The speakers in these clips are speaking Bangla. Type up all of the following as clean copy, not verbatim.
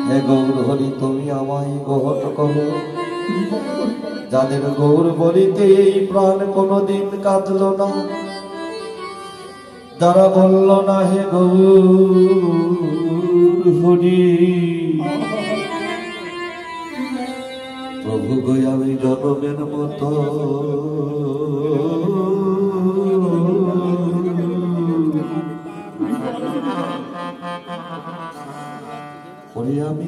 হে গৌর হরি তুমি আমায় গহট করো, যাদের গৌর বলিতে এই প্রাণ কোনদিন কাঁদল না, যারা বলল না হে গৌর হরি। প্রভু গো আমি জনমের মতো ওরে আমি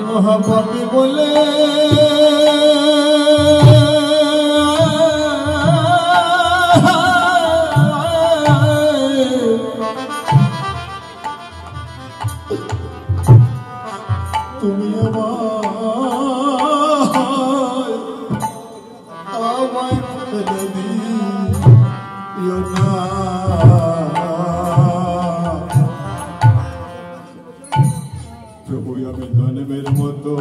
মহাপাপী বলে তুমি আমায় ফেলে দিও না। প্রভু আমি জন্মের মতো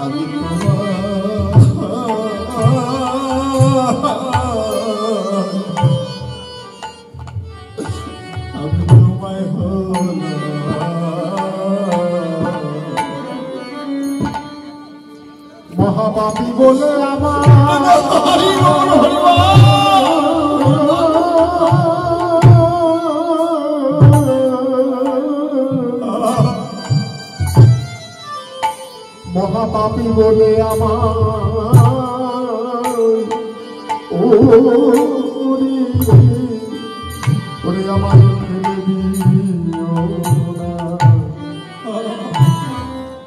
আমি তোমায় মহাপাপী বলে আমার মহাপাপী বলে আমার ওরে আমায় ফেলে দিও না।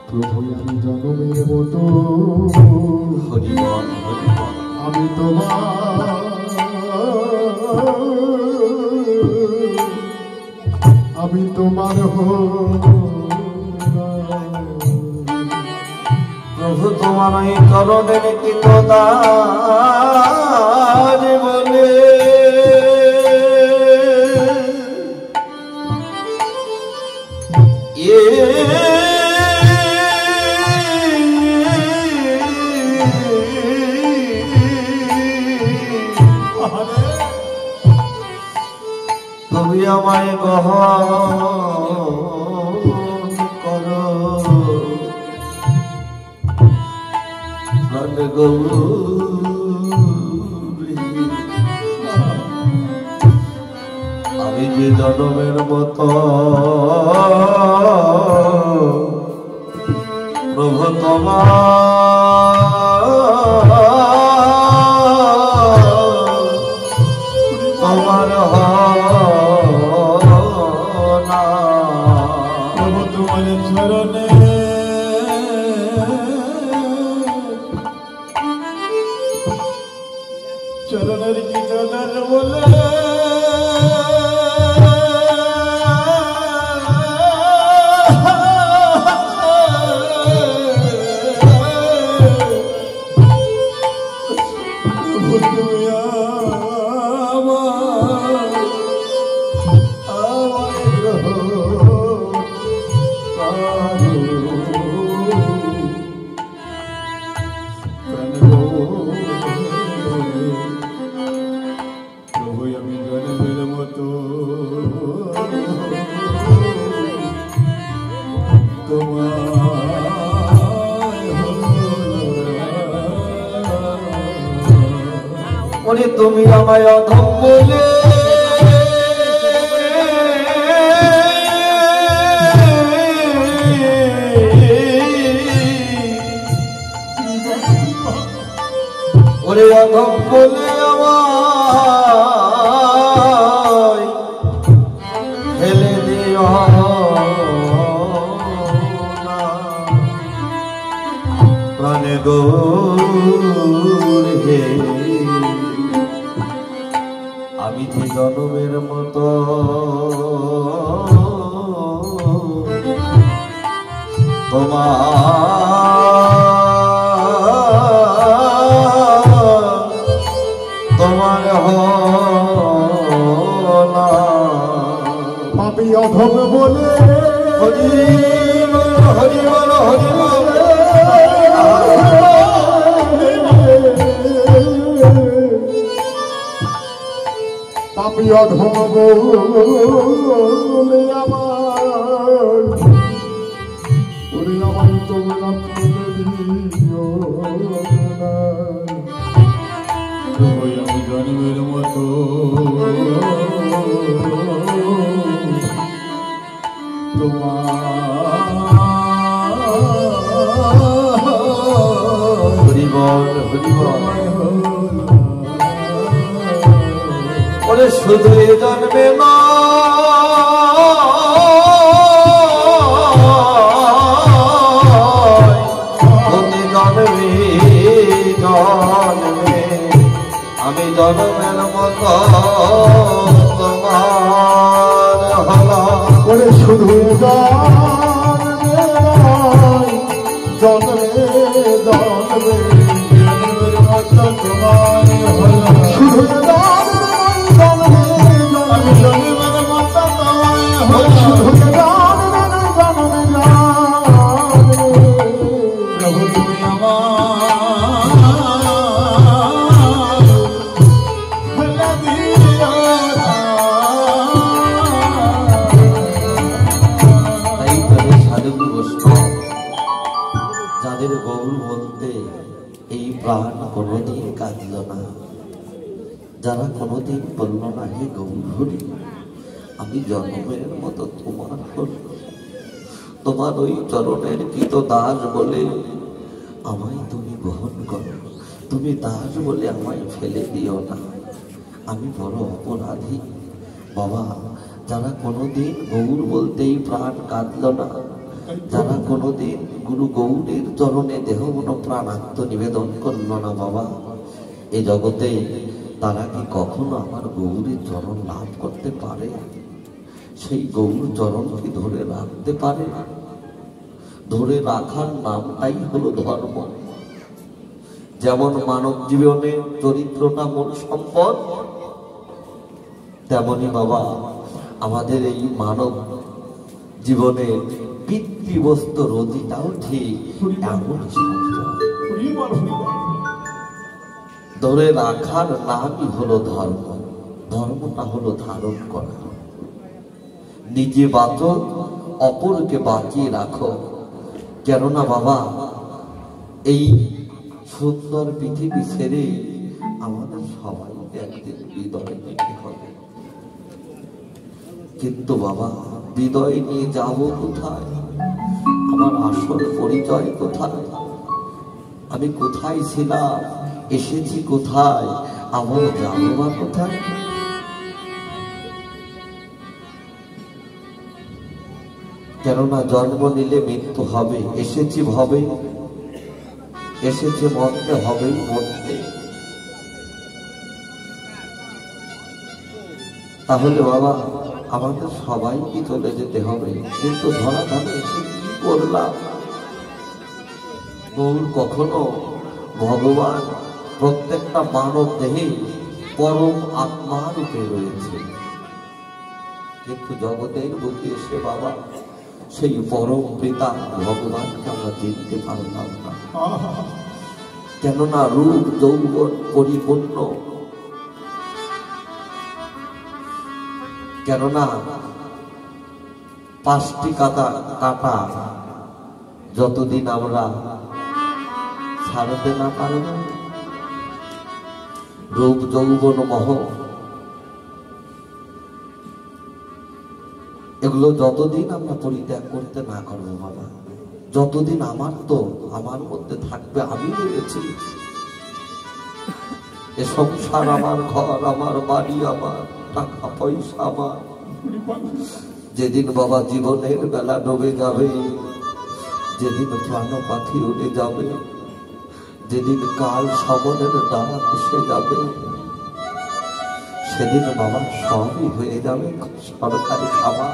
প্রভু আমি জনমের মতো আমি তোমার প্রভু তোমার এই করণের কৃতদান বলে তুমি আমায় গ্রহণ করো গৌরী। আমি যে জনমের মতো প্রভু তোমার প্রভু তোমার চরণে চরণের গীতদার বলে তুমি আমায় অধম বলে গৌর হে আমি যে জনমের মতো তোমার হলা পাপী অধম বলে হরি হরি বল হরি বল পাপী অধম বলে আমার ওরে আমার তোমরা আমি জন্মের মতো হরি বল হরি বল ওরে শুধু এ জন্মে না জন্মে জন্মে আমি জন্মের মতো তোমার হলাম করে শুধু জন্মে জন্মে জন্মের মতো তোমার হলাম শুধু আমি জন্মের মতো তোমার হলাম শুধু প্রভু তুমি যাদের গৌর বলতে এই প্রাণ কোনোদিন কাঁদল না, যারা কোনোদিন বলল না হে গৌর হরি আমি জন্মের মতো তোমার হল, তোমার ওই চরণের কৃত দাস বলে আমায় তুমি গ্রহণ করো, তুমি দাস বলে আমায় ফেলে দিও না, আমি বড় অপরাধী। বাবা যারা কোনোদিন গৌর বলতেই প্রাণ কাঁদল না, যারা কোনোদিন গুরু গৌরের চরণে দেহ মন প্রাণ আত্মনিবেদন করল না বাবা, এ জগতে তারা কি কখনো আমার গৌরের চরণ লাভ করতে পারে? সেই গৌর চরণ কি ধরে রাখতে পারে? ধরে রাখার নামটাই হলো ধর্ম। যেমন মানব জীবনে চরিত্রটা মূল সম্পদ, তেমনি বাবা আমাদের এই মানব জীবনের পিতৃবস্তু রোজিটাও ঠিক এমন সম্পদ। ধরে রাখার নামই হলো ধর্ম। ধর্মটা হলো ধারণ করা। নিজে বাঁচো, অপরকে বাঁচিয়ে রাখো। কেননা বাবা এই সুন্দর পৃথিবী ছেড়ে আমাদের সবাইকে একদিন বিদায় নিতে হবে। কিন্তু বাবা বিদায় নিয়ে যাব কোথায়? আমার আসল পরিচয় কোথায়? আমি কোথায় ছিলাম, এসেছি কোথায়, আমার যাবো বা কোথায়? কেননা জন্ম নিলে মৃত্যু হবে, এসেছি ভবে, এসেছে মরতে হবেই মরতে। তাহলে বাবা আমাদের সবাইকে চলে যেতে হবে, কিন্তু ধরা ধামে এসে কি করলাম? গৌর কখনো ভগবান প্রত্যেকটা মানব দেহে পরম আত্মা রূপে রয়েছে, কিন্তু জগতের বুকে এসে বাবা সেই পরম পিতা ভগবানকে আমরা চিনতে পারলাম না। কেননা রূপ যৌবন পরিপূর্ণ, কেননা 5টি কাটা যতদিন আমরা ছাড়তে না পারব, রূপ যৌবন মোহ এগুলো যতদিন আমরা পরিত্যাগ করতে না করবো বাবা, যতদিন আমার মধ্যে থাকবে আমি রয়েছি, এ সংসার আমার, ঘর আমার, বাড়ি আমার, টাকা পয়সা আমার, যেদিন বাবা জীবনের বেলা ডুবে যাবে, যেদিন প্রাণ পাখি উড়ে যাবে, যেদিন কাল সমনের ডাক এসে যাবে, সেদিন বাবা সবই হয়ে যাবে সরকারি খাবার।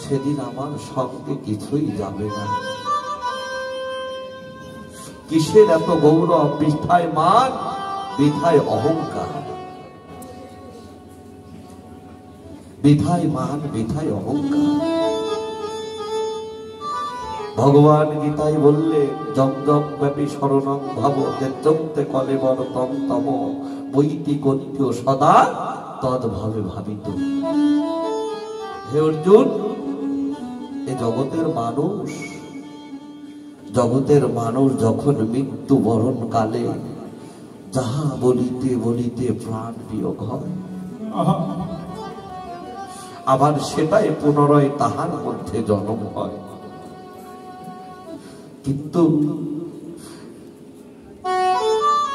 সেদিন আমার সঙ্গে কিছুই যাবে না। কিসের এত গৌরব? বৃথায় মান, বৃথায় অহংকার। বৃথায় মান, বৃথায় অহংকার। ভগবান গীতাই বললে জম জম ব্যাপী শরণং ভাব জমতে কলেবর তম তম বৈতি কন্ত্য সদা তদ্ভাবে ভাবিত। হে অর্জুন, এ জগতের মানুষ যখন মৃত্যু বরণ কালে যাহা বলিতে বলিতে প্রাণ বিয়োগ হয়, আবার সেটাই পুনরায় তাহার মধ্যে জন্ম হয়। কিন্তু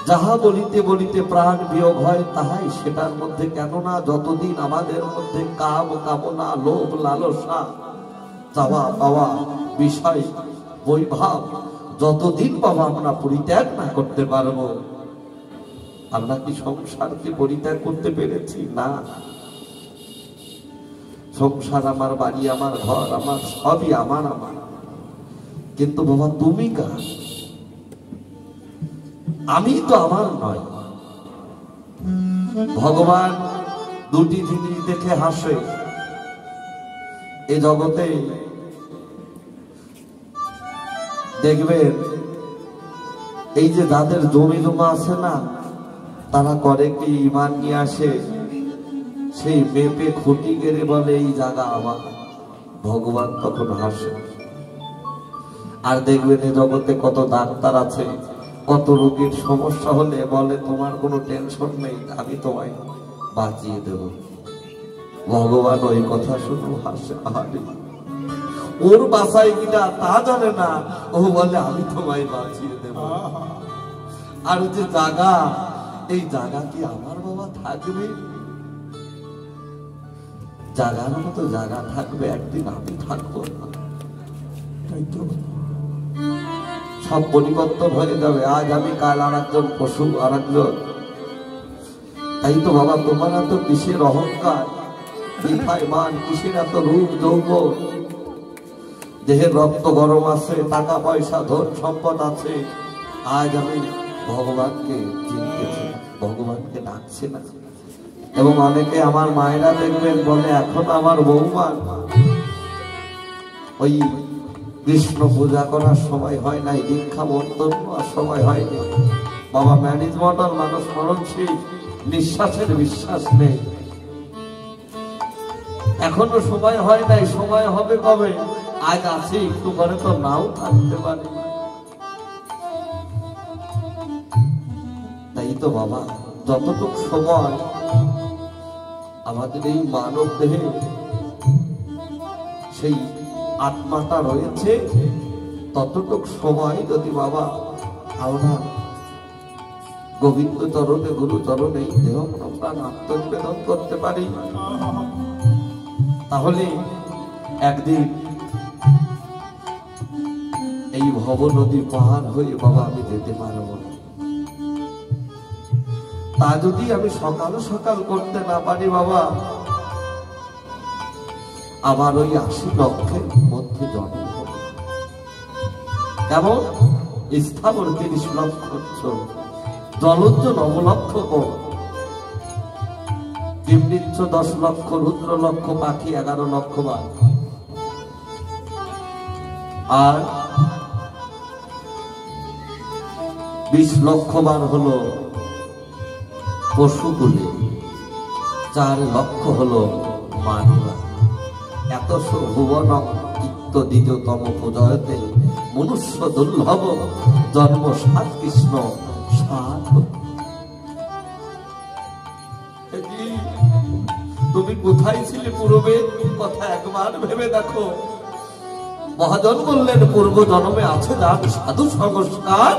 যাহা বলিতে বলিতে প্রাণ বিয়োগ হয় তাহাই সেটার মধ্যে, কেননা যতদিন আমাদের মধ্যে কাম কামনা লোভ লালসা চাওয়া পাওয়া বিষয় বৈভাব যতদিন বাবা আমরা পরিত্যাগ না করতে পারবো, আমরা কি সংসারকে পরিত্যাগ করতে পেরেছি? না। সংসার আমার, বাড়ি আমার, ঘর আমার, সবই আমার আমার। কিন্তু বাবা তুমি কার? আমি তো আমার নয়। ভগবান দুটি জিনিস দেখে হাসে এ জগতে। দেখবেন এই যে যাদের জমি জমা আছে না, তারা করে কি ইমান নিয়ে আসে, সেই মেপে খুঁটি গেড়ে বলে এই জায়গা আমার। ভগবান তখন হাসে। আর দেখবেন এই জগতে কত ডাক্তার আছে, কত রোগীর সমস্যা হলে বলে তোমার কোনো টেনশন নেই, আমি তোমায় বাঁচিয়ে দেব। ভগবান ওই কথা শুনে হাসে। ওর বাসায় কিনা তা জানে না, ও বলে আমি তোমায় বাঁচিয়ে দেব। আর যে জায়গা, এই জায়গা কি আমার বাবা থাকবে? জায়গার মতো জায়গা থাকবে, একদিন আমি থাকবো না। সব পরিবর্তন হয়ে যাবে। আজ আমি, কাল আর একজন, পশু আর একজন। তাই তো বাবা তোমার এত কিসের অহংকার, বৃথায় মান, কিসের এত রূপ যৌবন? দেহের রক্ত গরম আছে, টাকা পয়সা ধন সম্পদ আছে, আজ আমি ভগবানকে চিনতেছি, ভগবানকে ডাকছে না। এবং অনেকে আমার মায়েরা দেখবেন বলে এখন আমার বৌমা ওই কৃষ্ণ পূজা করার সময় হয় নাই, দীক্ষা বন্ধন নেওয়ার সময় হয়নি। বাবা ম্যারেজ মডেল মানুষ, মরণশীল, নিঃশ্বাসের বিশ্বাস নেই, এখনো সময় হয় নাই। সময় হবে কবে? আজ আছি, একটু পরে তো নাও থাকতে পারে। তাই তো বাবা যতটুকু সময় আমাদের এই মানব দেহে সেই আত্মাটা রয়েছে, ততটুক সময় যদি বাবা আমরা গোবিন্দ চরণে, গুরু চরণে দেহ প্রাণ আত্মনিবেদন করতে পারি, তাহলে একদিন এই ভব নদী পাহাড় হয়ে বাবা আমি যেতে পারবো। তা যদি আমি সকাল সকাল করতে না পারি বাবা, আমার ওই ৮০ লক্ষের মধ্যে জন্ম হবে। কেমন? স্থাবর ৩০ লক্ষ, জলজ ৯ লক্ষ, বিমৃচ্ছ ১০ লক্ষ, রুদ্র লক্ষ, পাখি ১১ লক্ষ বার, আর ২০ লক্ষ বার হলো পশুগুলি, ৪ লক্ষ হলো মানুষ। এত ভুবন চিত্ত দ্বিতীয়তম পূজয়তে মনুষ্য দুর্লভ জন্ম সাত কৃষ্ণ সাত। তুমি কোথায় ছিলে পূর্বে? কথা একবার ভেবে দেখো। মহাজন বললেন পূর্ব জন্মে আছে যার সাধু সংস্কার,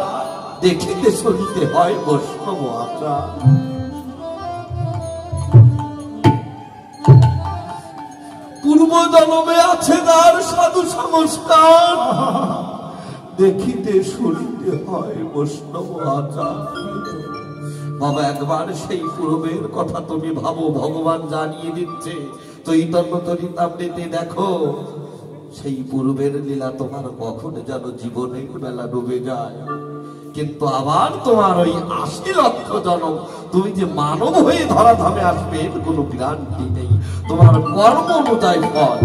দেখিতে শুনিতে হয় বৈষ্ণব আচার। পূর্ব জন্মে আছে যার সাধু সংস্কার, দেখিতে শুনিতে হয় বৈষ্ণব আচার। বাবা একবার সেই পূর্বের কথা তুমি ভাবো, ভগবান জানিয়ে দিচ্ছে চৈতন্য চরিতামৃতে দেখো সেই পূর্বের লীলা তোমার কখন যেন জীবনের বেলা ডুবে যায়। কিন্তু আবার তোমার ওই ৮০ লক্ষ জনম তুমি যে মানব হয়ে ধরাধামে আসবে এর কোনো গ্যারান্টি নেই, তোমার কর্ম অনুযায়ী ফল।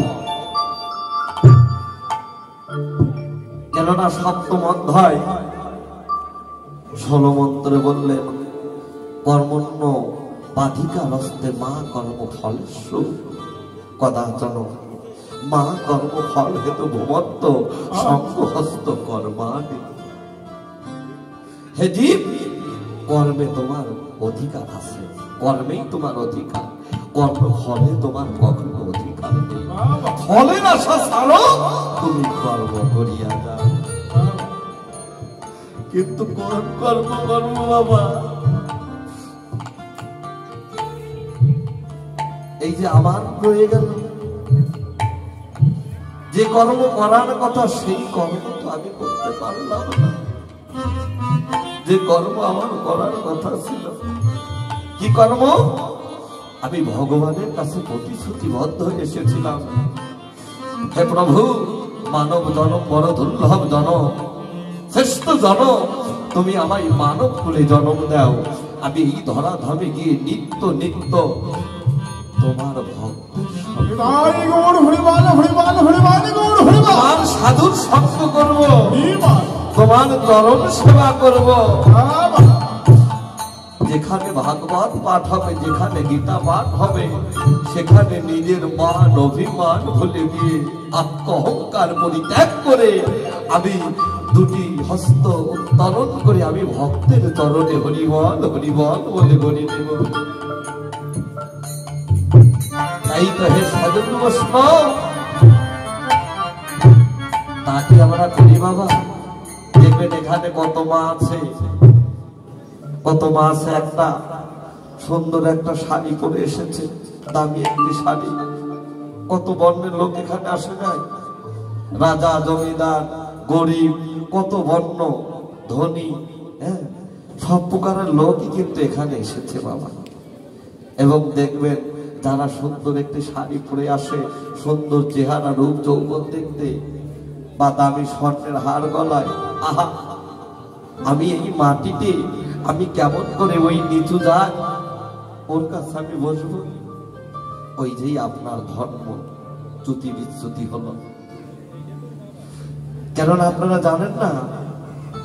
কেননা সপ্তম অধ্যায় ১৬ মন্ত্রে বললেন কর্মণ্য বাধিকারস্তে মা কর্ম ফলেষু কদাচন মা কর্ম ফল হেতু ভূমত্ত সঙ্গহস্ত কর্মাণি। হে জীব, কর্মে তোমার অধিকার আছে, কর্মেই তোমার অধিকার, কর্ম ফলে তোমার কখনো অধিকার নেই। ফলের আশা ছাড়ো, তুমি কর্ম করিয়া যাও। কিন্তু কোন কর্ম কর্ম বাবা? এই যে আমার রয়ে গেল, যে কর্ম করার কথা সেই কর্ম তো আমি করতে পারলাম না। যে কর্ম আমার করার কথা ছিল, কি কর্ম? আমি ভগবানের কাছে প্রতিশ্রুতিবদ্ধ হয়ে এসেছিলাম, হে প্রভু মানব জনম বড় দুর্লভ জনম, শ্রেষ্ঠ জনম, তুমি আমায় মানব কুলে জন্ম দাও, আমি এই ধরাধামে গিয়ে নিত্য নিত্য তোমার ভক্তের তোমার সাধুর সঙ্গ করব, তোমার চরণ সেবা করব। যেখানে ভাগবত পাঠ হবে, যেখানে গীতা পাঠ হবে, সেখানে নিজের মান অভিমান ভুলে গিয়ে আত্মঅহংকার পরিত্যাগ করে আমি দুটি হস্ত উত্তোলন করে আমি ভক্তের চরণে হরিবল হরিবল বলে গড়ি দেব। তাই তো হে সাধু বৈষ্ণব, তাকে আমরা করি বাবা। দেখবেন এখানে কত মা আছে, কত মা আছে একটা সুন্দর একটা শাড়ি পরে এসেছে, দামি একটি শাড়ি। কত বর্ণের লোক এখানে আসে যায়, রাজা জমিদার গরিব, কত বর্ণ ধনী, হ্যাঁ সব প্রকারের লোকই কিন্তু এখানে এসেছে বাবা। এবং দেখবেন যারা সুন্দর একটি শাড়ি পরে আসে, সুন্দর চেহারা রূপ যৌবন দেখতে, বা দামি স্বর্ণের হার গলায়, আহা আমি এই মাটিতে আমি কেমন করে ওই নিচু যাই ওর কাছে আমি বসবো? ওই যেই আপনার ধর্ম চ্যুতি বিচ্যুতি হলো। কেননা আপনারা জানেন না,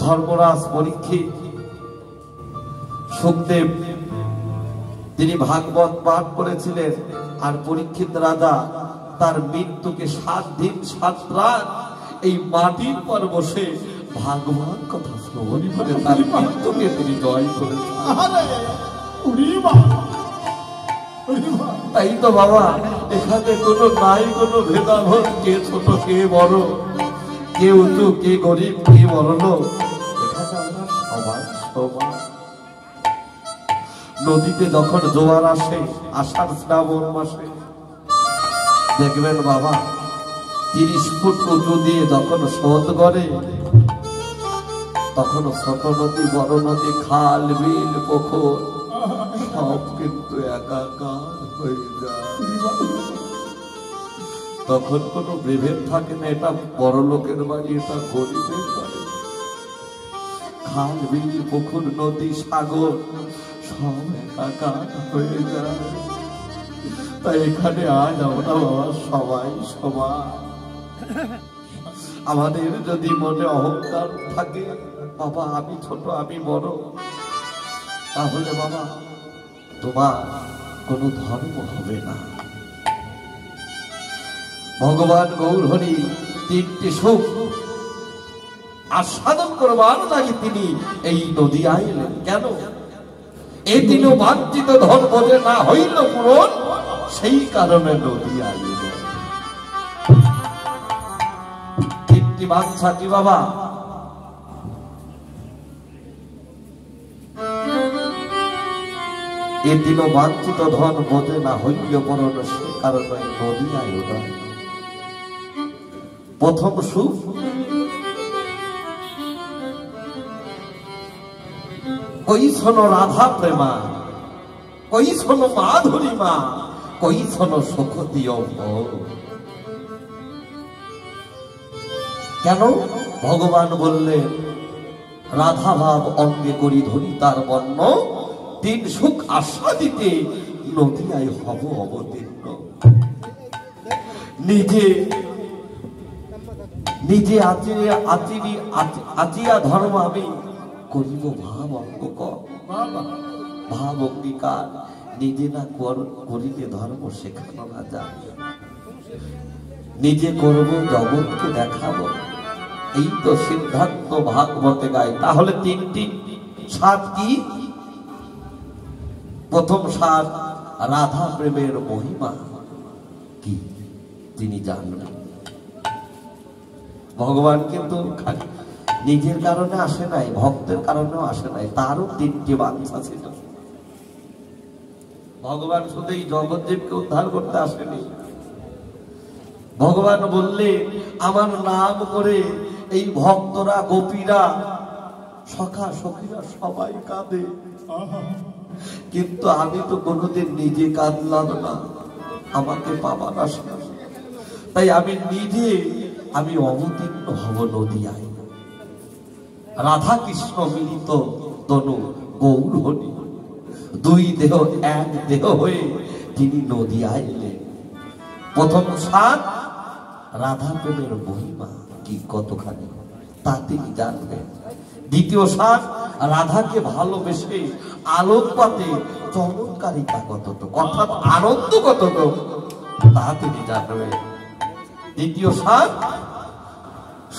ধর্মরাজ পরীক্ষিত, সুখদেব তিনি ভাগবত পাঠ করেছিলেন, আর পরীক্ষিত রাজা তার মৃত্যুকে ৭ দিন ৭ রাত এই মাটির পর বসে ভাগবত কথা শ্রবণ করে তার মৃত্যুকে তিনি জয় করেছেন। তাই তো বাবা এখানে কোনো নাই কোনো ভেদাভেদ, কে ছোট কে বড়, কে উঁচু কে গরিব কে বড়, এখানে আমরা সবাই সমান। নদীতে যখন জোয়ার আসে আষাঢ় শ্রাবণ মাসে, দেখবেন বাবা ৩০ ফুট উঁচু দিয়ে যখন স্রোত গড়ে, তখন ছোট নদী বড় নদী খাল বিল পুকুর সব কিন্তু একাকার হয়ে যায়। তখন কোনো বিভেদ থাকে না, এটা বড় লোকের বাড়ি, এটা গরিবের বাড়ি। খাল বিল পুকুর নদী সাগর সব একাকার হয়ে যায়। তাই এখানে আজ আমরা বাবা সবাই সমান। আমাদের যদি মনে অহংকার থাকে, বাবা আমি ছোট আমি বড়, তাহলে বাবা তোমার কোনো ধর্ম হবে না। ভগবান গৌর হরি ৩টি সুখ আস্বাদন করবার লাগে তিনি এই নদী আইলেন। কেন? এই দিনও বাঞ্ছিত ধর্ম যে না হইল পূরণ, সেই কারণে নদী আইলেন। ৩টি বাঞ্ছা কি বাবা? এই দিনও বাঞ্ছিত ধন বোঝে না হইল পূরণ, সে কারণে নদী আইলেন। প্রথম সুখ কইছন রাধা প্রেমা, কইছন মাধুরীমা, কইছন সুখদিও ভোগ। কেন? ভগবান বললেন রাধা ভাব অঙ্গে করি ধরি তার বর্ণ, তিন সুখ আশা দিতে নদিয়ায় হব অবতীর্ণ। নিজে নিজে আচিয়া ধর্ম আমি করিব ভাব অঙ্গ কর, ভাব অঙ্গীকার নিজে না করিলে ধর্ম শেখানো না যায়। নিজে করব জগৎকে দেখাবো, এই তো সিদ্ধান্ত ভাগবতে গায়। তাহলে তিনটি সাত কি? প্রথম সাত রাধা প্রেমের মহিমা কি তিনি জানলেন। ভগবান কিন্তু নিজের কারণে আসে নাই, ভক্তের কারণেও আসে নাই, তারও তিনটি বাঞ্ছা ছিল। ভগবান শুধু এই জগৎজীবকে উদ্ধার করতে আসেনি। ভগবান বললে আমার নাম করে এই ভক্তরা, গোপীরা, সখা সখীরা সবাই কাঁদে, কিন্তু আমি তো কোনোদিন নিজে কাঁদলাম না, আমাকে পাবার আশা। তাই আমি নিজে আমি অবতীর্ণ হব নদিয়ায়। রাধা কৃষ্ণ মিলিত তনু গৌর হরি, দুই দেহ এক দেহ হয়ে তিনি নদিয়ায় এলেন। প্রথম সাত রাধা প্রেমের মহিমা কি কতখানি তা তিনি জানবেন। দ্বিতীয় সাত রাধাকে ভালোবেসে আলোকপাতে চমৎকারিতা কতটুকু, অর্থাৎ আনন্দ কতটুকু তা তিনি জানবেন। দ্বিতীয় সাত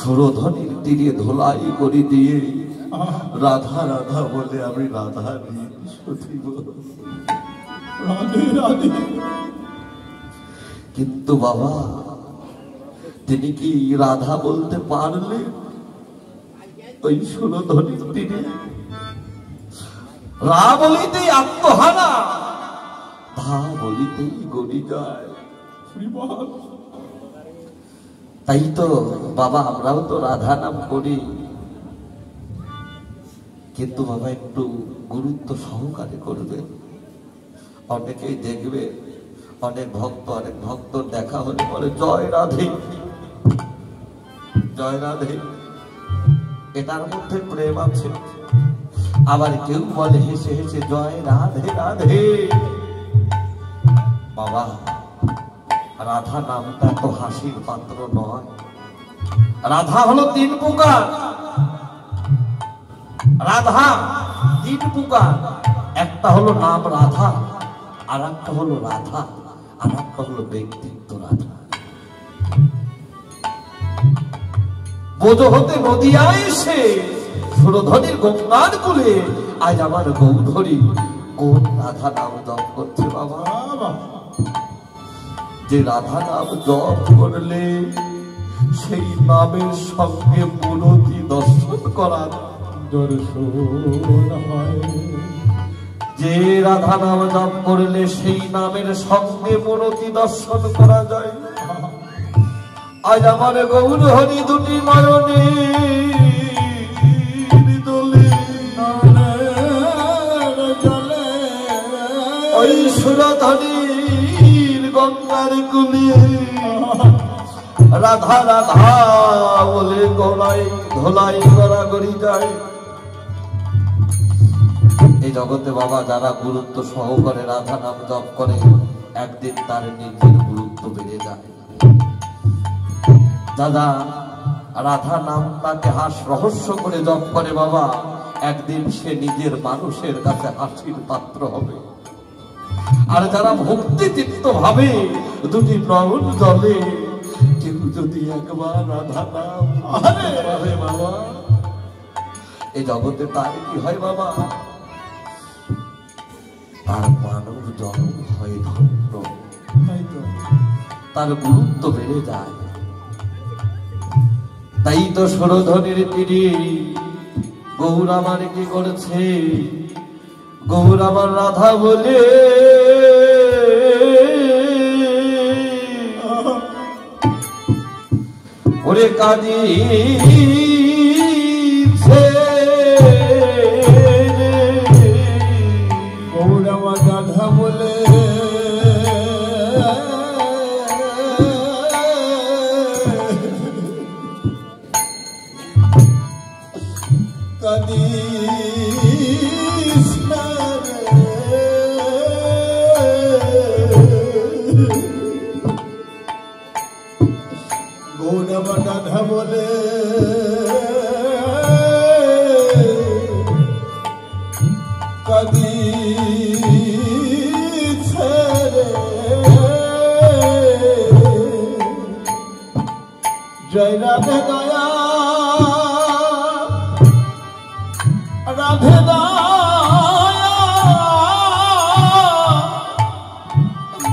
সুরধ্বনির তীরে ধোলাই করে দিয়ে রাধা রাধা বলে আমি রাধা কিন্তু বাবা তিনি কি রাধা বলতে পারলেন? ওই সুরধ্বনির তীরে রা বলিতেই আত্মহারা, ধা বলিতেই গড়ি যায়। তাই তো বাবা আমরাও তো রাধা নাম করি, কিন্তু বাবা একটু গুরুত্ব সহকারে করবে। অনেকেই দেখবে অনেক ভক্ত দেখা হলে বলে জয় রাধে জয় রাধে, এটার মধ্যে প্রেম আছে। আবার কেউ বলে হেসে হেসে জয় রাধে রাধে। বাবা রাধা নামটা তো হাসির পাত্র নয়। রাধা হলো তিন প্রকার, রাধা তিন প্রকার। একটা হলো নাম রাধা, আর একটা হলো রাধা, আর একটা হলো ব্যক্তিত্ব রাধা। বোঝো হতে নদিয়ায় এসে সুরধ্বনির গঙ্গার কুলে আজ আমার গৌধরী কোন রাধা নাম জপ করছে বাবা। যে রাধা নাম জপ করলে সেই নামের সঙ্গে মূরতি দর্শন করার দর্শন হয়। যে রাধা নাম জপ করলে সেই নামের সঙ্গে মূরতি দর্শন করা যায়। আজ আমার গৌর হরি দুটি নয়নে ওই সুরধ্বনির গঙ্গার কুলে রাধা রাধা বলে গোলাই ধোলাই গড়াগড়ি যায়। এই জগতে বাবা যারা গুরুত্ব সহকারে রাধা নাম জপ করে, একদিন তার নিজের গুরুত্ব বেড়ে যায়। দাদা রাধা নামটাকে হাস রহস্য করে জপ করে বাবা, একদিন সে নিজের মানুষের কাছে হাসির পাত্র হবে। আর যারা ভক্তি চিত্ত ভাবে দুটি নয়ন জলে, কেউ যদি একবার রাধা নাম আরে বাবা, এই জগতে তার কি হয় বাবা? তার মানব জন্ম হয় ধন্য, তার গুরুত্ব বেড়ে যায়। তাই তো সুরধ্বনির তীরে গৌর আমার কি করেছে? গৌর আমার রাধা বলে ওরে কাঁদিছে জয় রাধে দয়া রাধে দয়া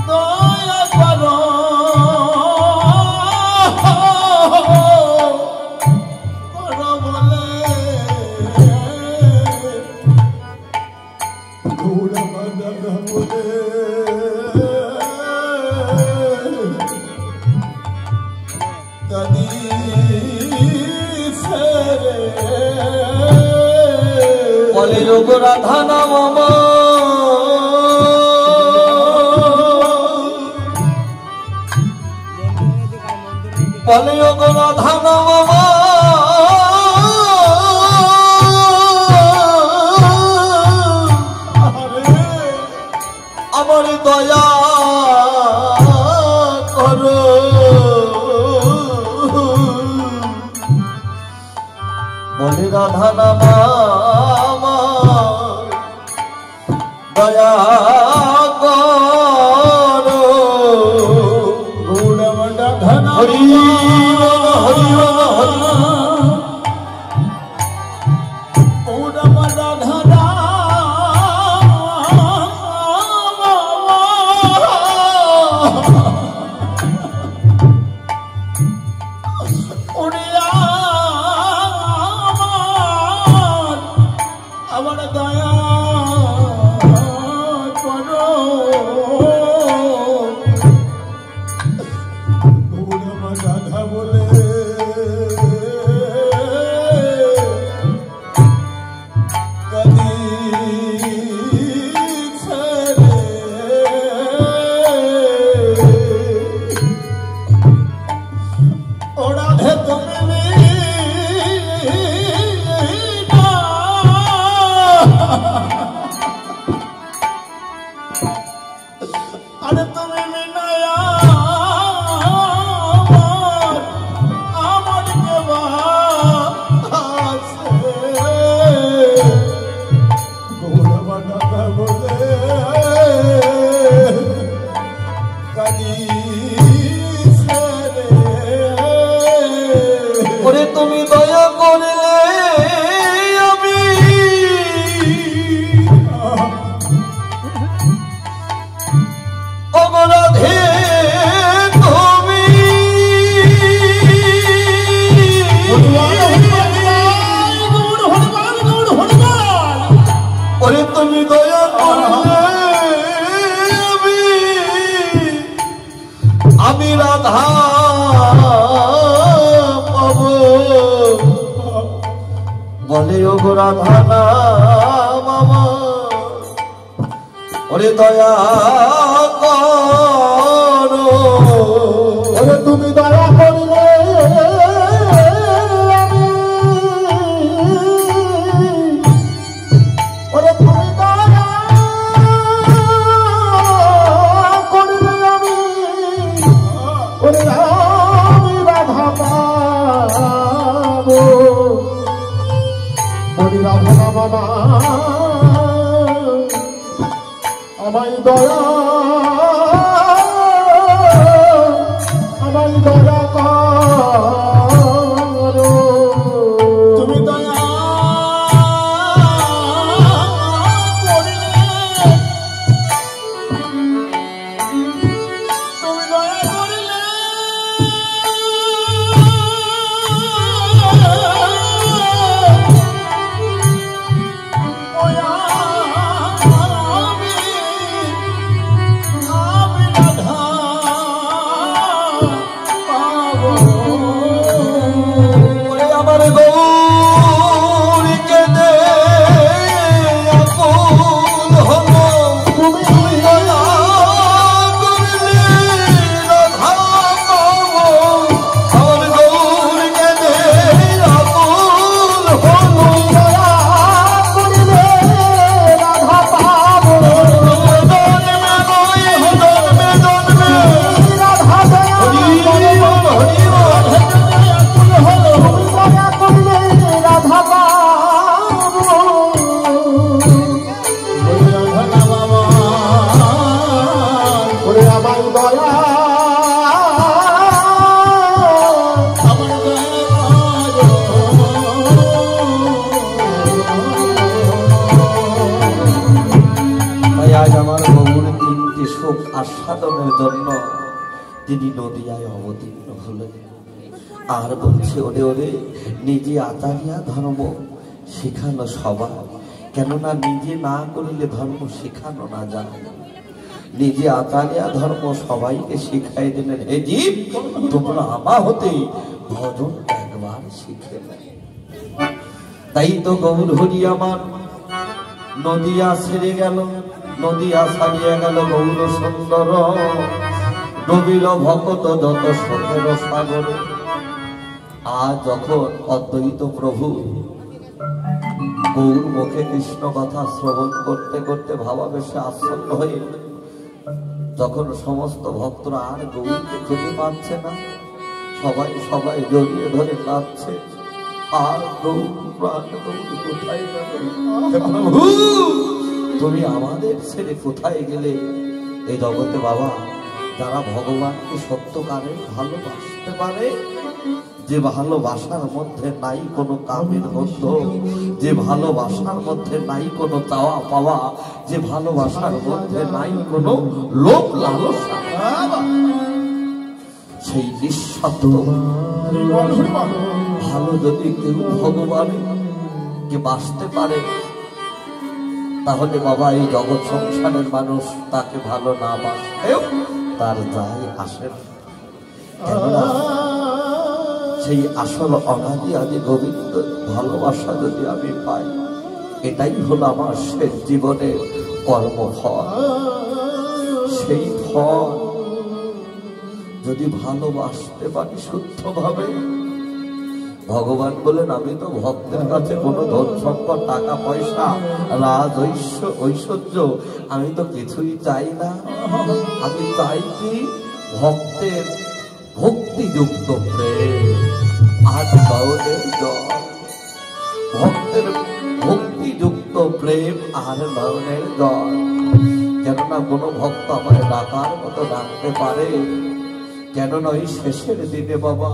দয়া করো করো বলে ঘোড়া বাঁধা বলে বলে যোগ রাধা নাম বলে যোগ রাধা নাম আমার দয়া করো বলে রাধা নামা দয়া করো হরি হরি তুমি দয়া করলে আমি অপরাধে তুমি ওরে তুমি দয়া করলে আমি রাধা বলে ও গো রাধা মামা ওরে দয়া করো ওরে তুমি দয়া করলে ওরে তুমি দয়া করলে আমি ওরে আমি রাধা পাবো রাধা বাবা আমায় দয়া করো তুমি দয়া আমার সুখ আস্বাদনের জন্য তিনি নদিয়ায় অবতীর্ণ হলেন। আর বলছে, ওরে ওরে, নিজে আচারিয়া ধর্ম শেখানো সবার, কেননা নিজে না করলে ধর্ম শেখানো না যায়। নিজে আচারিয়া ধর্ম সবাইকে শিখাই দিলেন, হে জীব, তোমরা আমা হতে ভজন একবার শিখে নেয়। তাই তো গৌর হরি আমার নদিয়া ছেড়ে গেল, নদিয়া ছাড়িয়ে গেল গৌর সুন্দর, নবীর ভক্ত যত শোকের সাগরে। আজ যখন অদ্বৈত প্রভু গৌর মুখে কৃষ্ণ কথা শ্রবণ করতে করতে ভাবাবেশে আচ্ছন্ন হয়ে, যখন সমস্ত ভক্তরা আর গৌরকে খুঁজে পাচ্ছে না, সবাই সবাই জড়িয়ে ধরে কাঁদছে, আর গৌর প্রাণ গৌর কোথায় যাবে? তুমি আমাদের ছেড়ে কোথায় গেলে? এই জগতে বাবা, যারা ভগবানকে সত্যকারে ভালোবাসতে পারে, যে ভালোবাসার মধ্যে নাই কোনো কামের গন্ধ, যে ভালোবাসার মধ্যে নাই কোনো চাওয়া পাওয়া, যে ভালোবাসার মধ্যে নাই কোনো লোভ লালসা, সেই নিঃস্বার্থ ভালো যদি কেউ ভগবানকে বাসতে পারে, তাহলে বাবা এই জগৎ সংসারের মানুষ তাকে ভালো না বাসলেও তার যায় আসে না। কেননা সেই আসল অনাদি আদি গোবিন্দ ভালোবাসা যদি আমি পাই, এটাই হলো আমার শেষ জীবনের কর্মফল। সেই ফল যদি ভালোবাসতে পারি শুদ্ধভাবে, ভগবান বলেন, আমি তো ভক্তের কাছে কোনো ধন সম্পদ, টাকা পয়সা, রাজ ঐশ্বর্য আমি তো কিছুই চাই না। আমি চাই কি? ভক্তের ভক্তিযুক্ত প্রেম আর নয়নের জল। ভক্তের ভক্তিযুক্ত প্রেম আর নয়নের জল। কেননা কোনো ভক্ত আমায় ডাকার মতো ডাকতে পারে, কেননা ওই শেষের দিনে বাবা,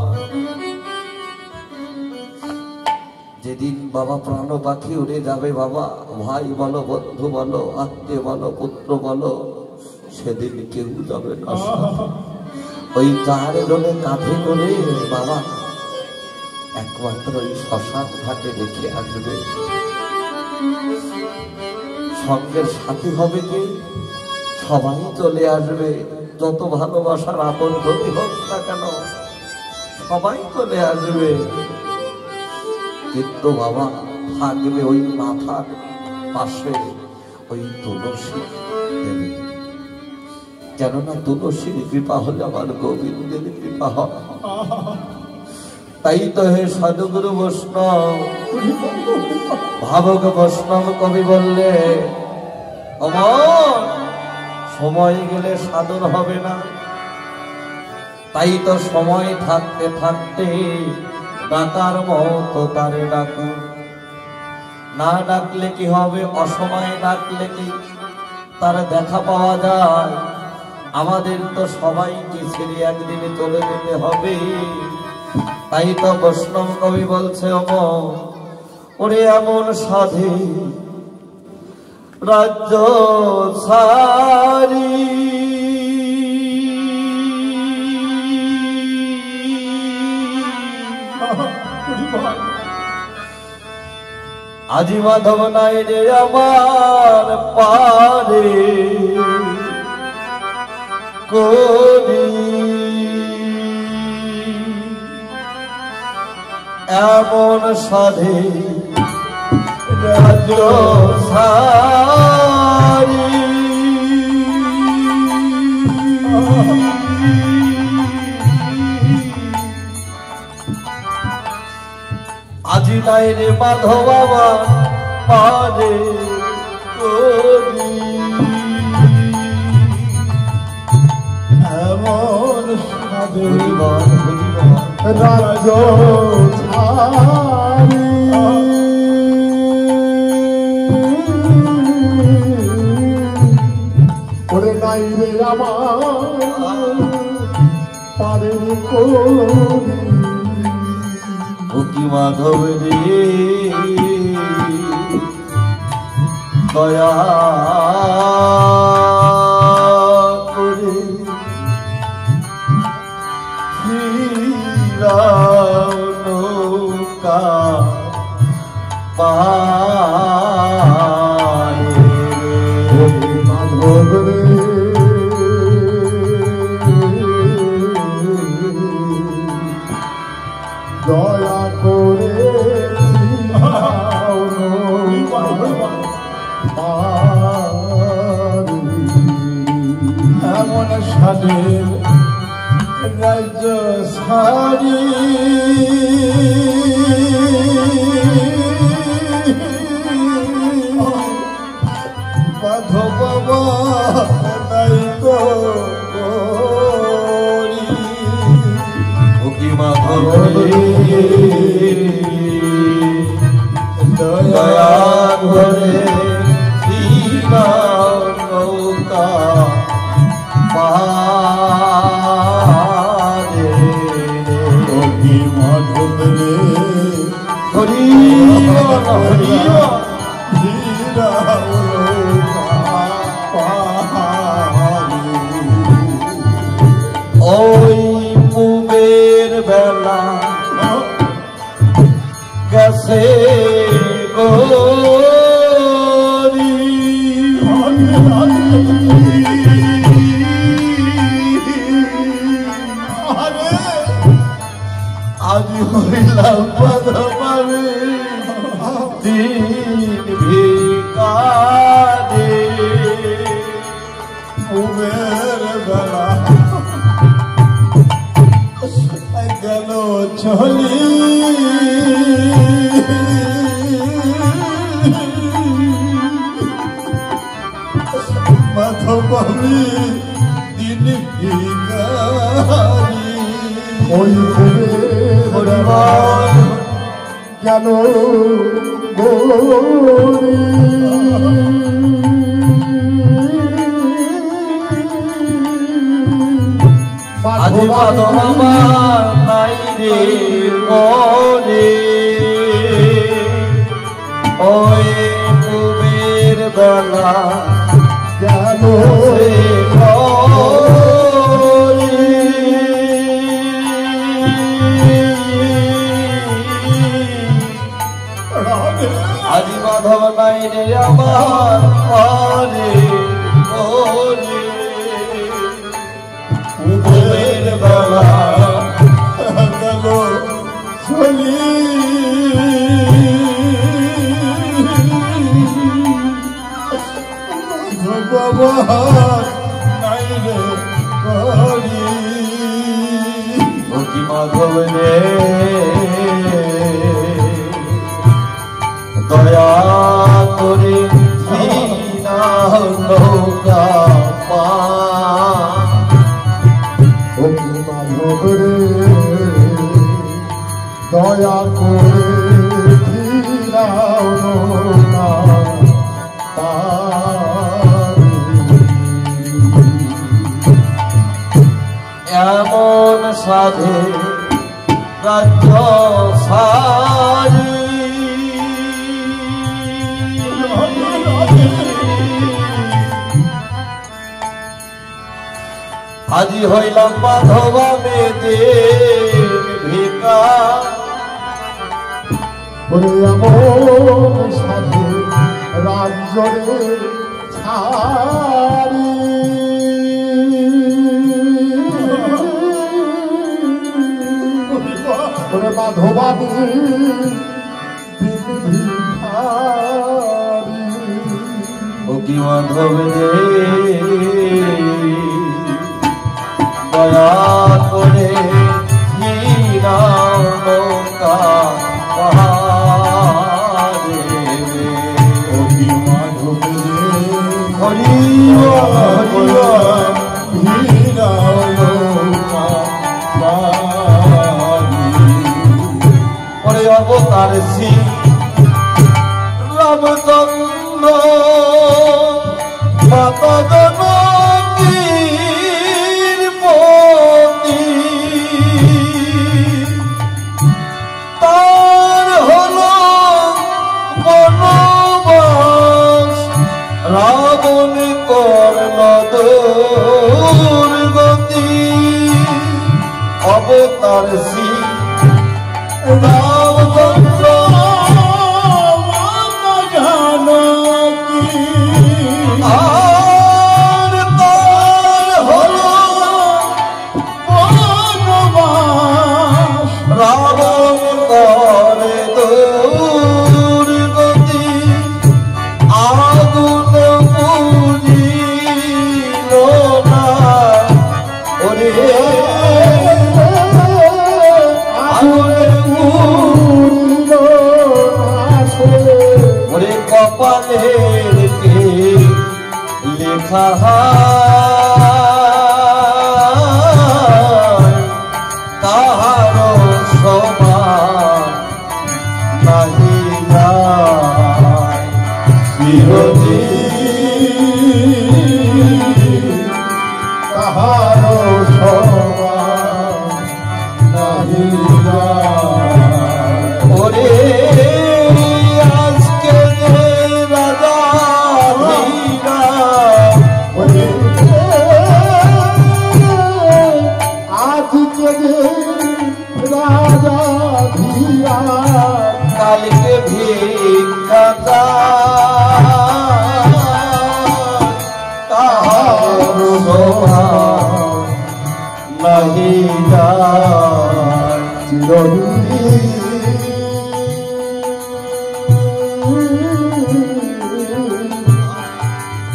যেদিন বাবা প্রাণ পাখি উড়ে যাবে বাবা, ভাই বলো, বন্ধু বলো, আত্মীয় বলো, পুত্র বলো, সেদিন কেউ যাবে না। ওই 4 জনে কাঁধে করে বাবা একমাত্র ওই শ্মশান ঘাটে রেখে আসবে। সঙ্গের সাথী হবে কে? সবাই চলে আসবে, যত ভালোবাসার আপন যদি হোক না কেন, সবাই চলে আসবে। কিন্তু বাবা থাকবে ওই মাথার পাশে ওই তুলসী দেবী। কেননা তুলসীর কৃপা হলে আমার গোবিন্দের কৃপা হয়। তাই তো হে সাধুগুরু বৈষ্ণব, ভাবক বৈষ্ণব কবি বললে, অমর সময় গেলে সাধন হবে না। তাই তো সময় থাকতে থাকতে ডাকার মতো তারে ডাকুন। না ডাকলে কি হবে? অসময়ে ডাকলে কি তার দেখা পাওয়া যায়? আমাদের তো সবাইকে ছেড়ে একদিনে চলে যেতে হবে। তাই তো বৈষ্ণব কবি বলছে, ওরে এমন সাধে রাজ্য ছাড়ি, আজি মাধব নাই রে আমার পারে করি, এমন সাধে রাজ্য ছাড়ি। আজি নাই রে মাধব আমার পারে করি, এমন সাধে রাজ্য ছাড়ি। ওরে নাই রে আমার পারে করি, ভক্তি মাধব রে দয়া শানের রাজ্য সারি মাধব বাবা নাই তো মাধব দয়া করে নৌকা পারে মাধব রে হরি হরি ওই পুবের বেলা গেছে গরি আজ হইলাম পারে দিন ভিকারে পুবের বেলা গেল চলি মাধবী দিন ভিখারি ওই পরিবার গেল গৌরী আজি মাধবা নাই রে মরে ওই পুবের বেলা গেল আজি মাধব নাই রে আমার মরে ওরে পুবের বেলা গেল চলি বাবা নাই রে করি ভক্তি মাধব রে দয়া করে নৌকা পা মাধব রে দয়া করে এমন সাধে রাজ্য সারি আজি হইলাম মাধবা মেয়েদের ভিকা এমন সাধে রাজ্যরে ছাড়ি মাধবানী ভক্তি মাধব রে দয়া করে নৌকা পাহাড়ে মাধব হরি পরে অবতার শ্রী রামচন্দ্র মাতা জননীর পতি তার হলো বনবাস রাবণ করল দুর্গতি অবতার শ্রী রামচন্দ্র আর তার হলো রাবণ করে দুর্গতি আগুন বুঝিল না সাহায় কাহারো সমান নাহি যায় চিরদিন কাহারো সমান নাহি যায়। ওরে আজকে যে রাজা ধীরা ওরে আজকে যে রাজা ধীরা কালকে ভিক্ষা কাহারো সমান নাহি যায় চিরদিন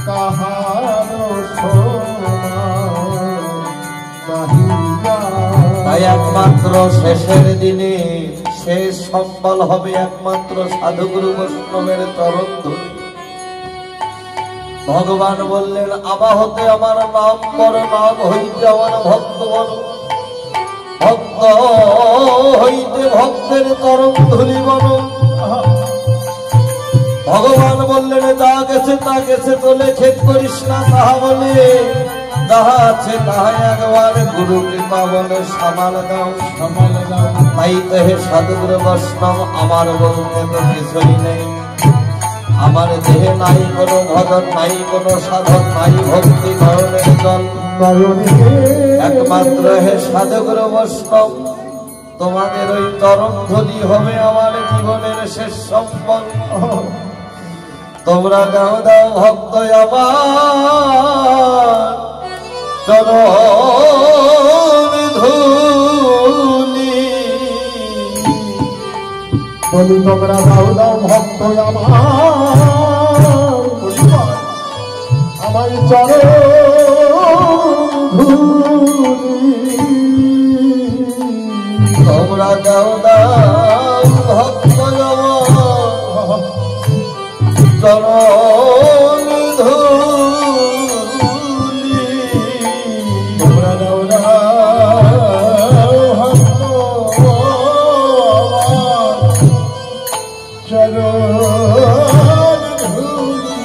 কাহারো সমান নাহি যায়। তাই একমাত্র শেষের দিনে শেষ সম্বল হবে একমাত্র সাধুগুরু বৈষ্ণবের চরণ ধূলি। ভগবান বললেন আবাহতে আমার নাম বড় নাম হইতে আমার ভক্ত বল ভক্ত হইতে ভক্তের চরণ ধূলি বল। ভগবান বললেন যা গেছে তোলে ছেদ করিস না তাহা বলে যাহা আছে তাহা একবার গুরু কৃপা বলে সামাল দাও সামাল দাও। তাই তো হে সাধুগুরু বৈষ্ণব আমার বলতে তো কিছুই নেই। আমার দেহে নাই কোনো ভজন নাই কোনো সাধন নাই ভক্তি নয়নের জল। একমাত্র হে সাধুগুরু বৈষ্ণব তোমাদের ওই চরণ ধূলি হবে আমার জীবনের শেষ সম্বল। তোমরা দাও দাও ভক্ত আমার চরণ ধূলি। বলি তোমরা দাও দাও ভক্ত আমার চরণ ধূলি। তোমরা দাও দাও ভক্ত আমার চরণ ধূলি। তোমরা দাও দাও ভক্ত আমার চরণ ধূলি।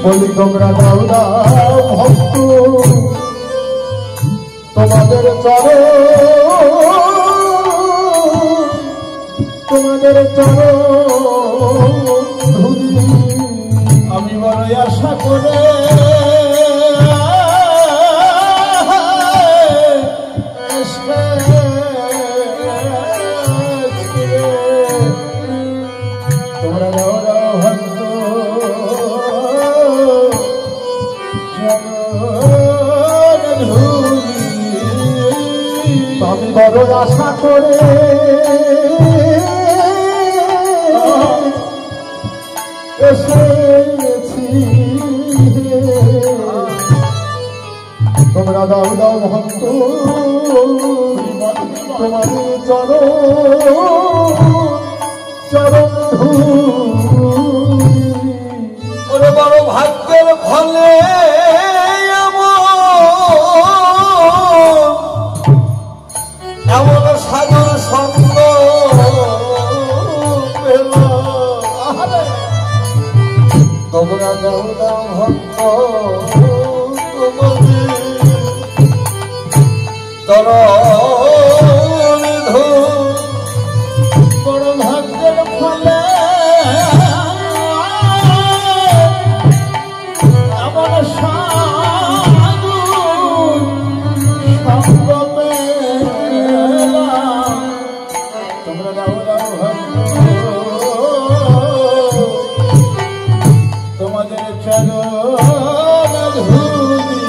বলি তোমরা দাও দাও ভক্ত তোমাদের চরণ ধূলি। আমি বড় আশা করে তোমরা দাও দাও ভক্ত চরণ ধূলি। আমি বড় আশা করে এসেছি। তোমরা দাও দাও ভক্ত তোমাদের চরণ ধূলি। ওরে বড় ভাগ্যের ফলে এমন সাধুর সঙ্গ পেলাম। তোমরা দাও দাও ভক্ত তোমাদের চরণ ধূলি। বড় ভাগ্যের ফলে এমন সাধু সঙ্গ পেলাম। তোমরা দাও দাও ভক্ত তোমাদের চরণ ধূলি।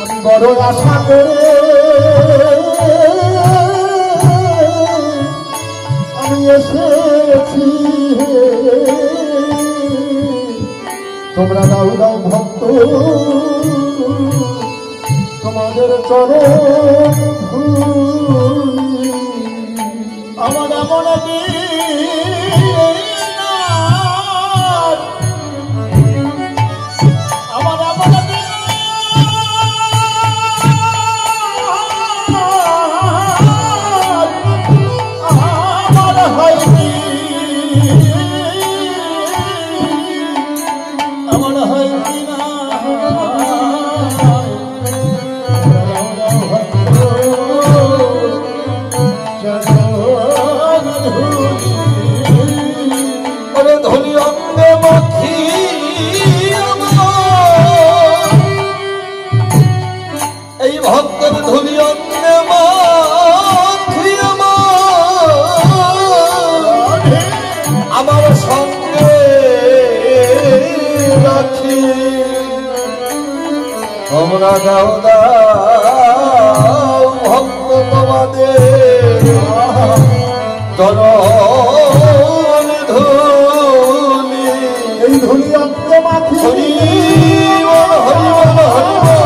আমি বড় আশা করে আমি এসেছি। তোমরা দাও দাও ভক্ত তোমাদের চরণ ধূলি। আমার এমন তোমরা দাও দাও ভক্ত তোমাদের চরণ ধুলি, এই ধুলি অন্ত মাথি হরি বল হরি বল হরি বল,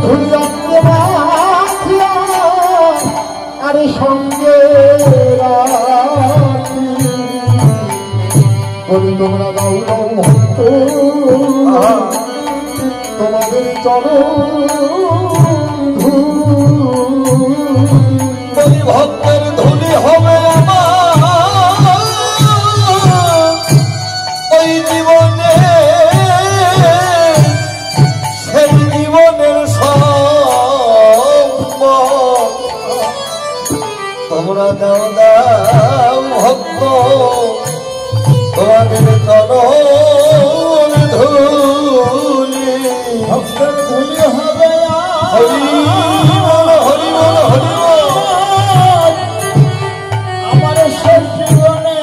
ধুলি অন্ত মাথিয়া আরে সঙ্গে রাখি বলি তোমরা দাও দাও ভক্ত তোমাদের চরণ বলি ভক্তের ধুলি হবে আমার ওই জীবনে, সেই জীবনের সম্পদ। তোমরা দাও দাও ভক্ত তোমাদের চরণ ধুলি, ভক্তের ধুলি হবে হরি বল হরি বল হরি বল, আমার সব জীবনে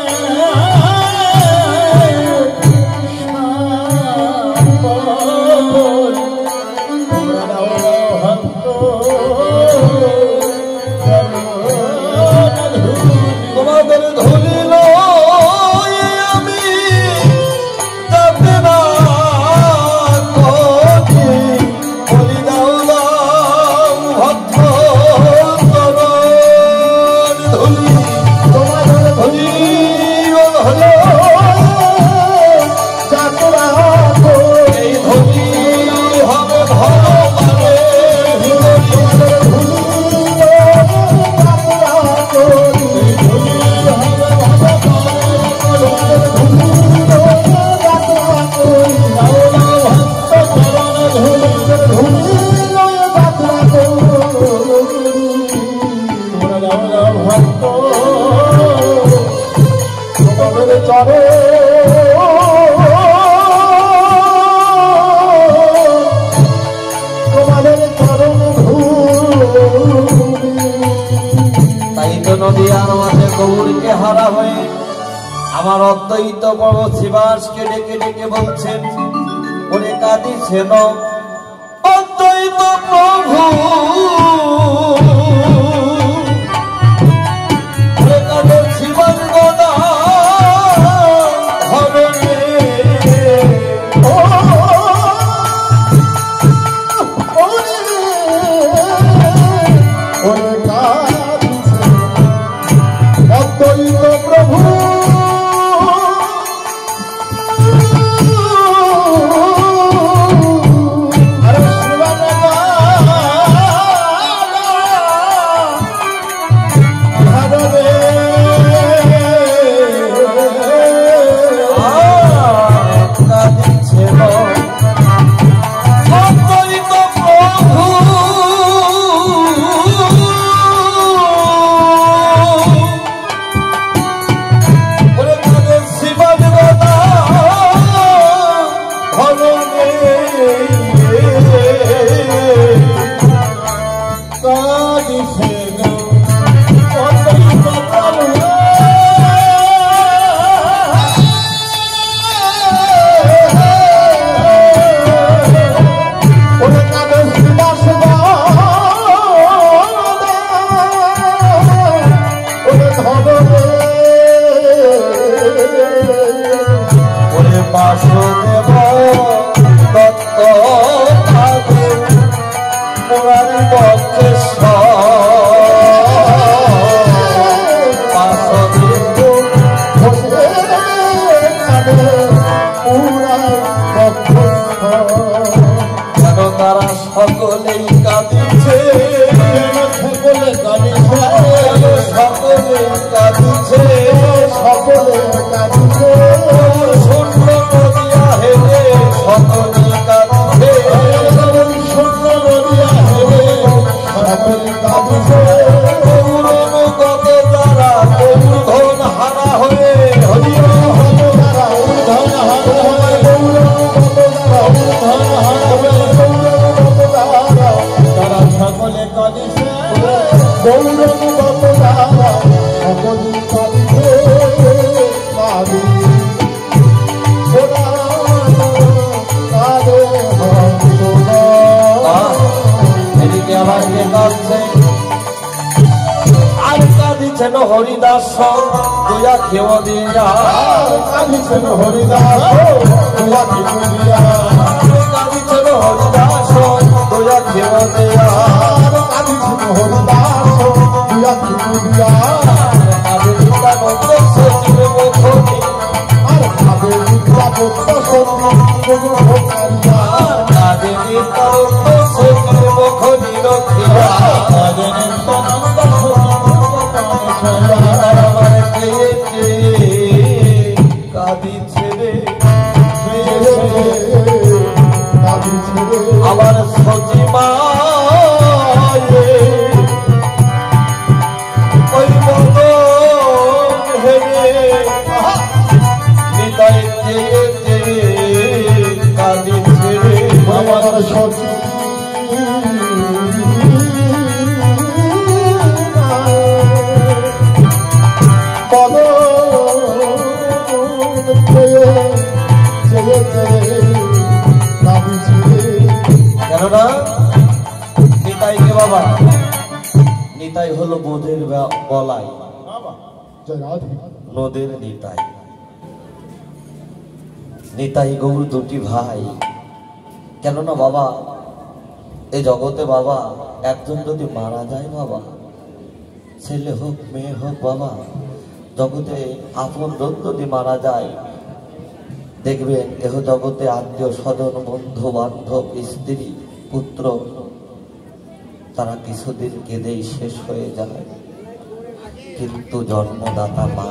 তোমাদের ধুলি লয়ে আমি যাতে না করি, বলি দাও দাও ভক্ত চরণ ধুলি, তোমাদের হরি বল হরি যাত্রা এই ধুলি হবে ভগবানের নদিয়ার মাঝে গৌরকে হারা হয়ে আমার অদ্বৈত বড় শিবাসকে ডেকে ডেকে বলছেন, ওরে কাঁদিছেন অদ্বৈত প্রভু, ওরে কাঁদে শিবাস গদা হরণে, অদ্বৈত প্রভু বাসুদেব দত্ত ঠাকুর পুরারি যেন তারা সকলেই কাঁদিছে, সকলে কাঁদিছে, সকলে কাঁদিছে, সকলে কাঁদিছে, শূন্য নদিয়া হেরে সকলে কাঁদিছে, শূন্য নদিয়া হেরে সকলে কাঁদিছে, গৌরব কত তারা গৌরধন হারা হয়ে হরিয় হলো তারা ধন হারা হয়ে, গৌরব কত তারা ধন হারা হয়ে, গৌরব কত তারা সকলে হরিদাস দুয়া খেও দিয়া কাঁদিছেন হরিদাস দুয়া খেও দিয়া কাঁদিছেন হরিদাস দুয়া খেও দিয়া কাঁদিছেন হরিদাস দুয়া খেও দিয়া কাঁদে নিত্যানন্দ সচিব মুখনি আর কাঁদে নিত্যানন্দ সচিব মুখনিয়া কাঁদে নিত্যানন্দ সচিব মুখনি রক্ষিয়া কাঁদে নিত্যানন্দ আমার সচিমা ওই মত হেরে নিতাই কাঁদিছে রে আমার সচি কেননা নিতাই কে বাবা নিতাই হলো বোধের বলাই নদের নিতাই নিতাই গৌর দুটি ভাই কেননা বাবা এই জগতে বাবা একজন যদি মারা যায় বাবা ছেলে হোক মেয়ে হোক বাবা জগতে আপন যদি মারা যায় দেখবেন এহ জগতে আত্মীয় স্বজন বন্ধু বান্ধব স্ত্রী পুত্র তারা কিছুদিন কেঁদেই শেষ হয়ে যায় কিন্তু জন্মদাতা মা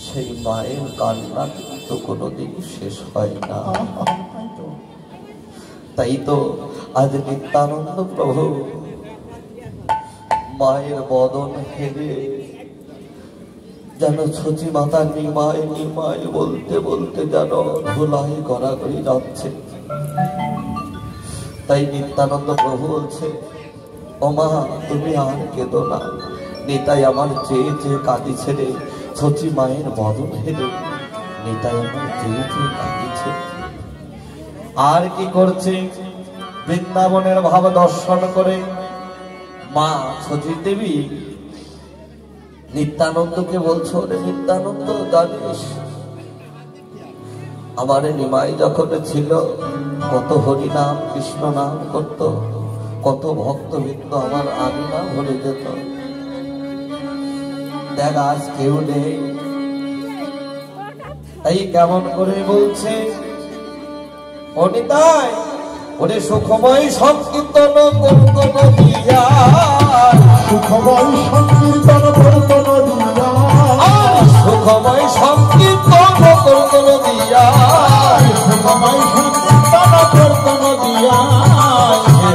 সেই মায়ের কান্না কিন্তু কোনোদিন শেষ হয় না তাই তো আজ নিত্যানন্দ প্রভু মায়ের বদন হেরে যেন ছচি মাতা নিমায় নিমায় বলতে বলতে যেন ধুলাই গড়াগড়ি যাচ্ছে তাই নিত্যানন্দ প্রভু বলছে ও মা তুমি আর কেঁদো না নিতাই আমার চেয়ে চেয়ে কাঁদিছে রে ছচি মায়ের বদন হেরে নিতাই আমার চেয়ে চেয়ে কাঁদিছে আর কি করছে বৃন্দাবনের ভাব দর্শন করে মা ছচি দেবী নিত্যানন্দকে বলছো রে নিত্যানন্দ জানিস আমার নিমাই যখন ছিল কত হরি নাম কৃষ্ণ নাম করত কত ভক্তবৃন্দ আমার আমি না ভরে যেত দেখ আজ কেউ নেই তাই কেমন করে বলছে ও নিতাই ওরে সুখময় সংকীর্তন করত নদিয়া সুখময় সংকীর্তন করত নদিয়া সুখময় সংকীর্তন করত নদিয়া সুখময় সংকীর্তন করত নদিয়া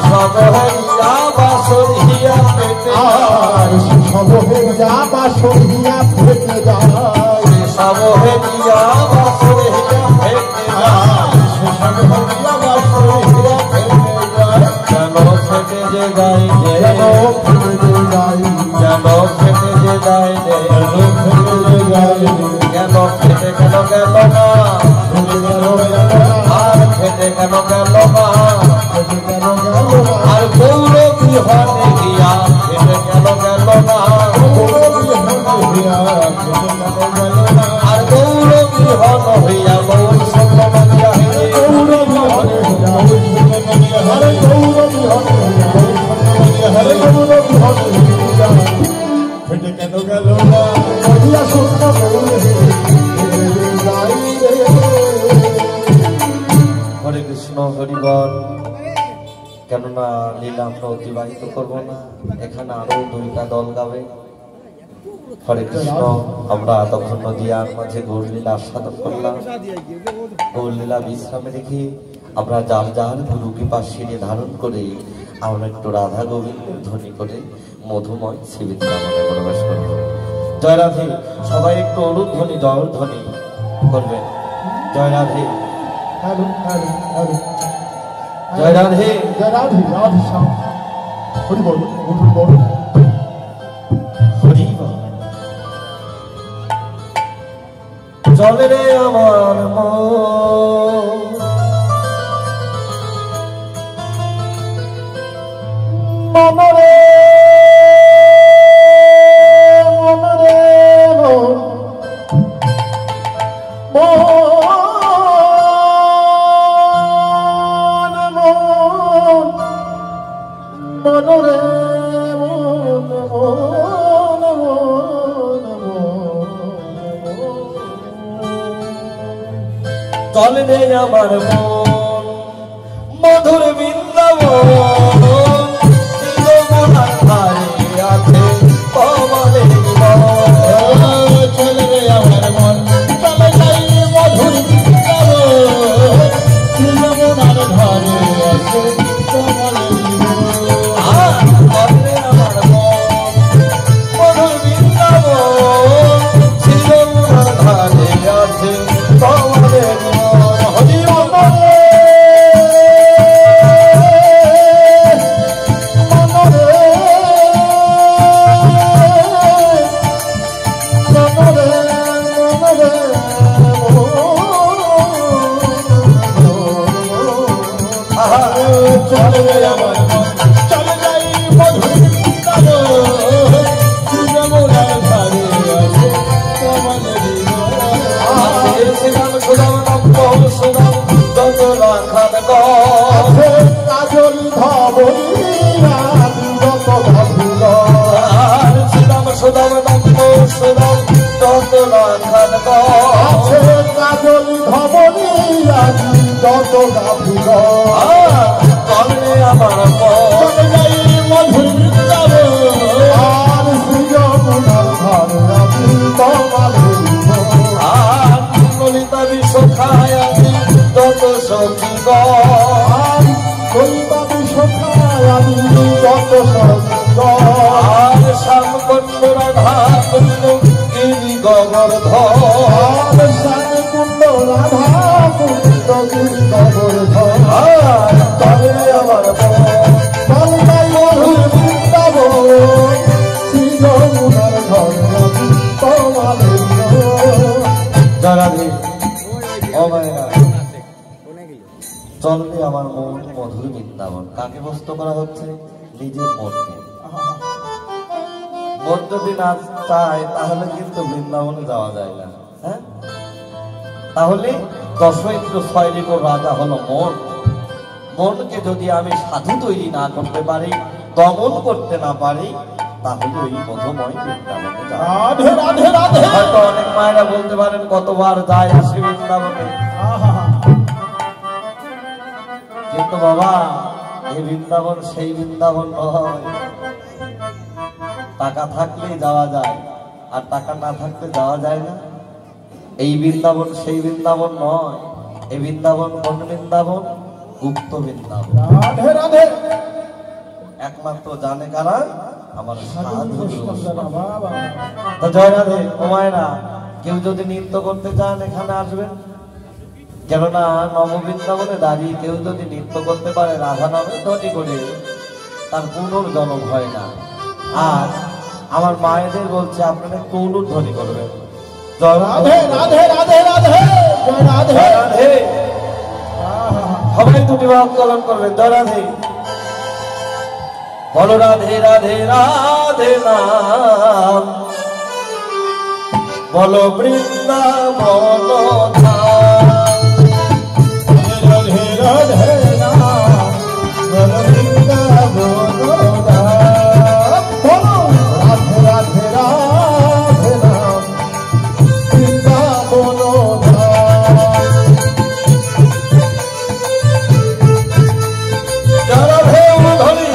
সব হইয়া বাসরিয়া পেটে সব হইয়া বাসরিয়া পেটে যায় সব হইয়া বাসরিয়া পেটে যায় সব হইয়া বাসরিয়া পেটে যায় কেন ফেটে যে গাই যে কেন ফেটে যে গাই কেন ফেটে যে গাই রে কেন ফেটে কেন গেল না আর ফেটে কেন গেল না আর গৌর বিহানে গিয়া ফেটে কেন গেল না আর গৌর বিহন হইয়া গৌর সঙ্গ মানিয়া ফেটে কেন গেল না হরে কৃষ্ণ হরিবল কেননা লীলা আমরা অতিবাহিত করবো না এখানে আরো দুইটা দল গাবে হরে কৃষ্ণ আমরা তখন নদিয়ার মাঝে গৌরলীলা আস্বাদন করলাম গৌরলীলা বিশ্রামে রেখে আমরা যার যার গুরু কৃপা শিরে ধারণ করে আমরা একটু রাধা গোবিন্দের ধ্বনি করে মধুময় শ্রীবৃন্দাবনে প্রবেশ করব জয় রাধে সবাই একটু অনুধ্বনি জয় ধ্বনি করবেন জয় রাধে জয় রাধে জয় রাধে রাধে শ্যাম হরি বল হরি বল হরি চলে রে আমার মন রে চল রে আমার মন মধুর বৃন্দাবন যমুনার ধারে আছে কমলের বন চল রে আমার মন চল যাই মধুর বৃন্দাবন যমুনার ধারে আছে কমলের চললে আমার মন মধুর বৃন্দাবন। কাকে বস্ত করা হচ্ছে? নিজের মনকে। মন যদি না চায় তাহলে কিন্তু বৃন্দাবনে যাওয়া যায় না। হ্যাঁ, তাহলে দশৈত্র 6 রিপুর রাজা হলো মন। মনকে যদি আমি সাধু তৈরি না করতে পারি, দমন করতে না পারি, তাহলে ওই মধুময় বৃন্দাবনে যাবে। হয়তো অনেক মায়েরা বলতে পারেন কতবার যায় আসে বৃন্দাবনে, কিন্তু বাবা এই বৃন্দাবন সেই বৃন্দাবন নয়। টাকা থাকলেই যাওয়া যায়, আর টাকা না থাকলে যাওয়া যায় না। এই বৃন্দাবন সেই বৃন্দাবন নয়। এই বৃন্দাবন কোন বৃন্দাবন? গুপ্ত বৃন্দাবন। একমাত্র জানে কারা? আমার সাধু। জয় রাধে। ও মায়েরা, কেউ যদি নৃত্য করতে চান এখানে আসবেন, কেননা নববৃন্দাবনে দাঁড়িয়ে কেউ যদি নৃত্য করতে পারে রাধা নামে ধ্বনি করে, তার পুনর্জন্ম হয় না। আর আমার মায়েদের বলছে আপনারা কৌলুর ধ্বনি করবেন। জয় রাধে রাধে রাধে রাধে রাধে রাধে। সবাই দুটি ভাব কলন করবেন। জয় রাধে। বলো রাধে রাধে রাধে নাম, বলো বৃন্দাবন ধাম। রাধে রাধে নাম, বলো বৃন্দাবন ধাম। বলো রাধে রাধে রাধে নাম, বৃন্দাবন ধাম। যারা ভেউ ধরি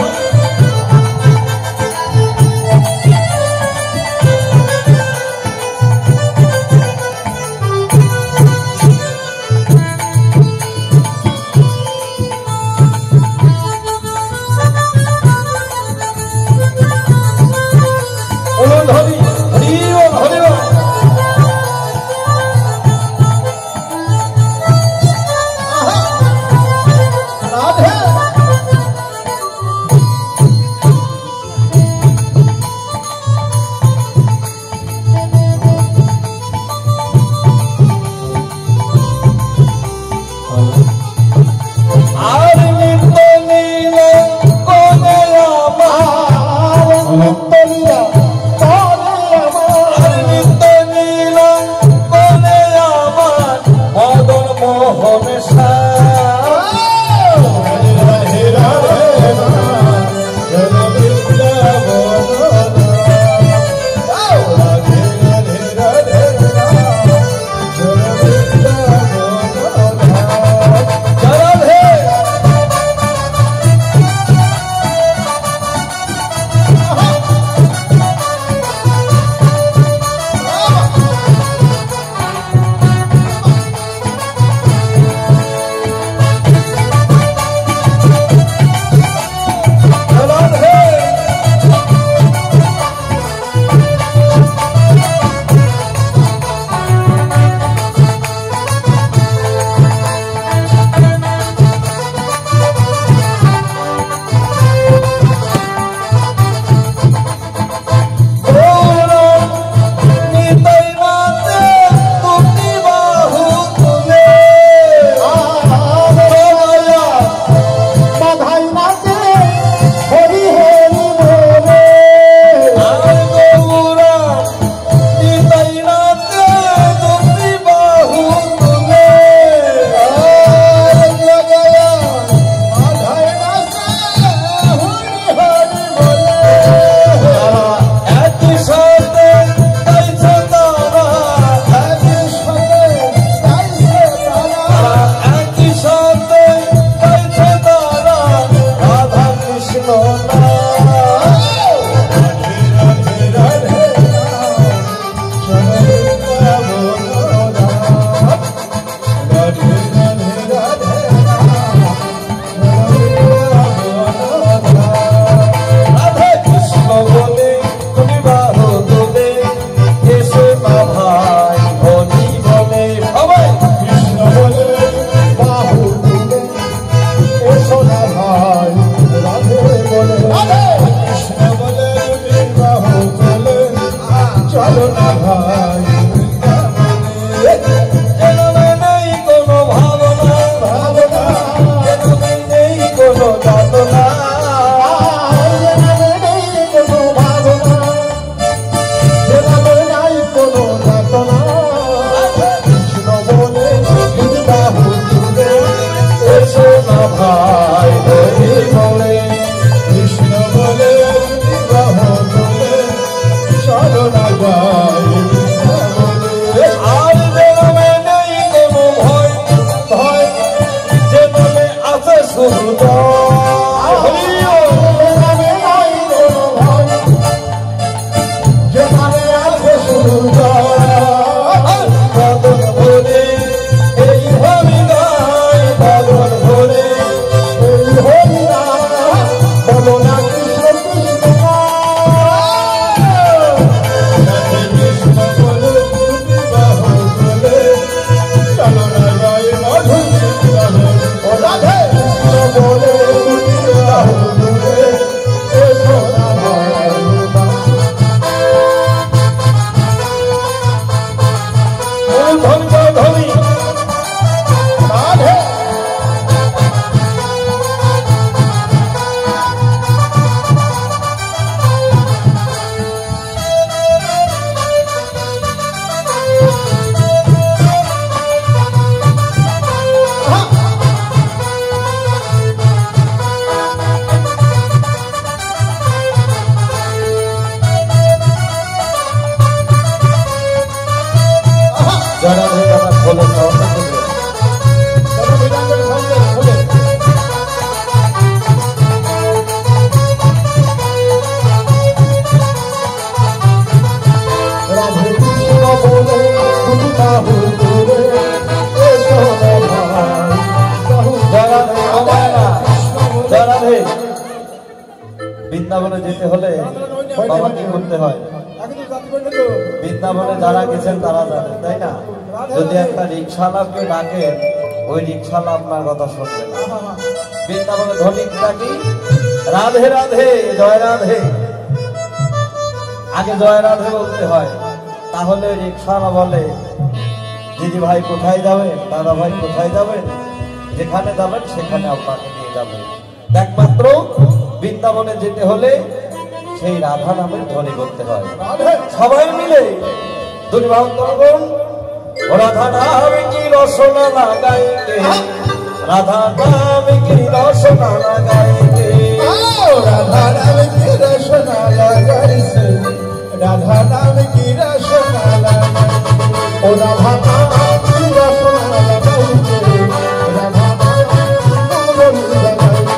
বৃন্দাবনে যেতে হলে বাবা কি করতে হয়? বৃন্দাবনে যারা গেছেন তারা জানেন, তাই না? যদি একটা রিক্সাওয়ালাকে ডাকে, ওই রিক্সাওয়ালা আপনার কথা শুনবে না। বৃন্দাবনে ধনিক ডাকি রাধে রাধে, জয় রাধে, আগে জয় রাধে বলতে হয়। তাহলে রিক্সাওয়ালা বলে, দিদি ভাই কোথায় যাবেন, দাদা ভাই কোথায় যাবেন, যেখানে যাবেন সেখানে আপনাকে নিয়ে যাবেন। একমাত্র বৃন্দাবনে যেতে হলে সেই রাধা নামের ধ্বনি করতে হয়। সবাই মিলে দুর্ভাগ্যগণ রাধা নামে কি রসনা লাগাইতে, রাধা নামে কি রসনা লাগাইতে, রাধা নামে কি রসনা লাগাইছে, রাধা নামে কি রসনা লাগাইছে, ও রাধা নামে কি রসনা লাগাইছে, রাধা নামে লাগাইছে।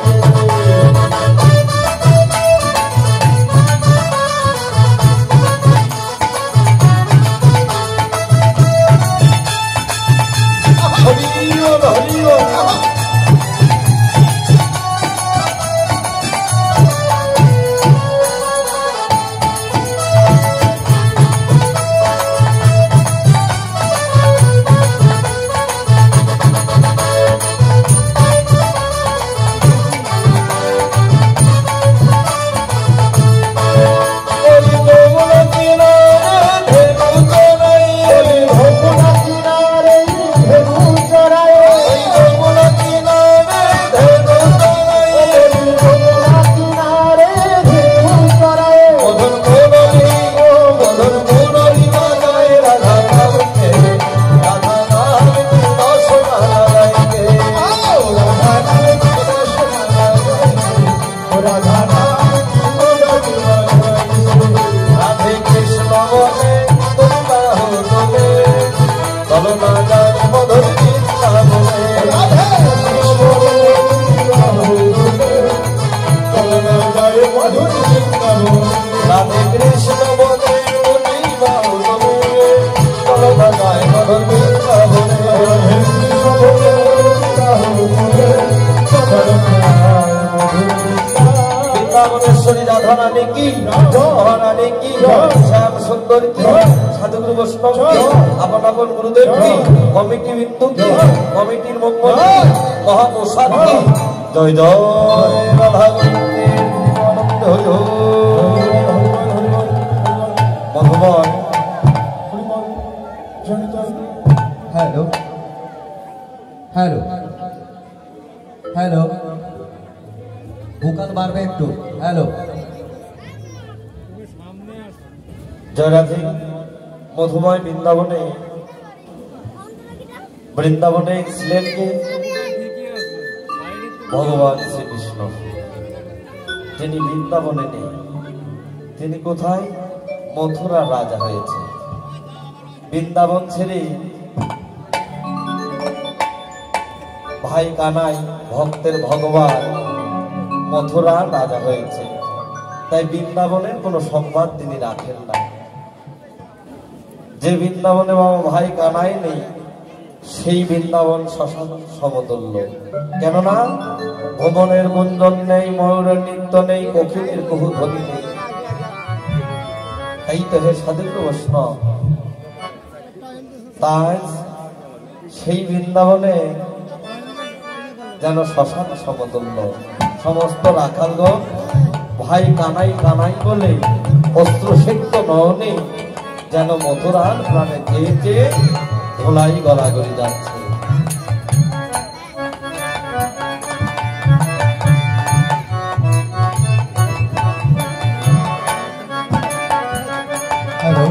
জয় জয় Radha Madhuban. Hello hello hello, ভূকাল বাড়বে একটু। হ্যালো, জয় রাধে। মধুময় বৃন্দাবনে ছিলেন কে? ভগবান শ্রীকৃষ্ণ। তিনি বৃন্দাবনে নেই, তিনি কোথায়? মথুরা রাজা হয়েছে। বৃন্দাবন ছেড়ে ভাই কানাই ভক্তের ভগবান মথুরা রাজা হয়েছে, তাই বৃন্দাবনের কোনো সংবাদ তিনি রাখেন না। যে বৃন্দাবনে বাবা ভাই কানাই নেই, সেই বৃন্দাবন শ্মশান সমতুল্য। কেননা ভুবনের গুঞ্জন নেই, ময়ূরের নৃত্য নেই, কোকিলের কুহুধ্বনি নেই। তাই তো হে সাধু বৈষ্ণব, তাই সেই বৃন্দাবনে যেন শ্মশান সমতুল্য। সমস্ত রাখালগণ ভাই কানাই কানাই বলে অস্ত্রসিক্ত নয়নে যেন মথুরার প্রাণে চেয়ে চেয়ে ধোলাই গড়াগড়ি যাচ্ছে। হ্যালো,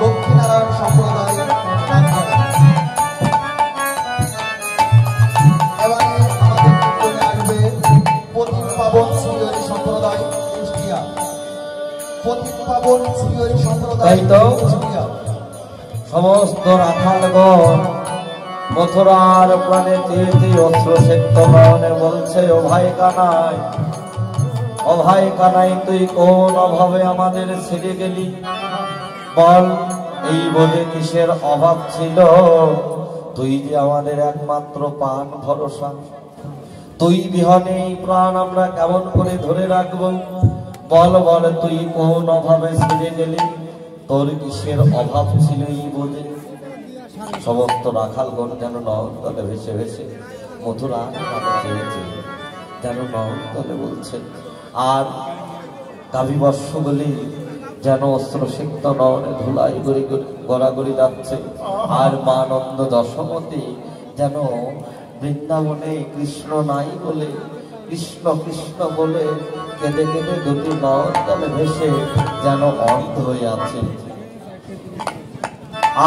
লক্ষ্মীনারায়ণ সম্প্রদায় এবারে আমাদের চলে আসবে পতিত পাবন শ্রীহরি সম্প্রদায় কুষ্টিয়া। পতিত পাবন শ্রীহরি সম্প্রদায় তাই তো কুষ্টিয়া। সমস্ত রাখালগণ মথুরার প্রাণে চেয়ে চেয়ে অস্ত্রসিক্ত নয়নে বলছে, ও ভাই কানাই, ও ভাই কানাই, তুই কোন অভাবে আমাদের ছেড়ে গেলি? বল, এই বোধে কিসের অভাব ছিল? তুই যে আমাদের একমাত্র প্রাণ ভরসা, তুই বিহনে এই প্রাণ আমরা কেমন করে ধরে রাখবো? বল বল, তুই কোন অভাবে ছেড়ে গেলি? তোর কিসের অভাব ছিল এই বোধে? সমস্ত রাখালগণ যেন নয়নতলে ভেসে ভেসে মথুরা চেয়েছে, যেন নয়নতলে বলছে। আর কাবিবর্ষ বলে যেন অস্ত্রসিক্ত নয়নে ধুলাই গড়াগড়ি যাচ্ছে। আর মা নন্দ দশমতী যেন বৃন্দাবনে কৃষ্ণ নাই বলে, কৃষ্ণ কৃষ্ণ বলে কেঁদে কেঁদে দুটি নয়নতলে ভেসে যেন অন্ধ হয়ে আছে।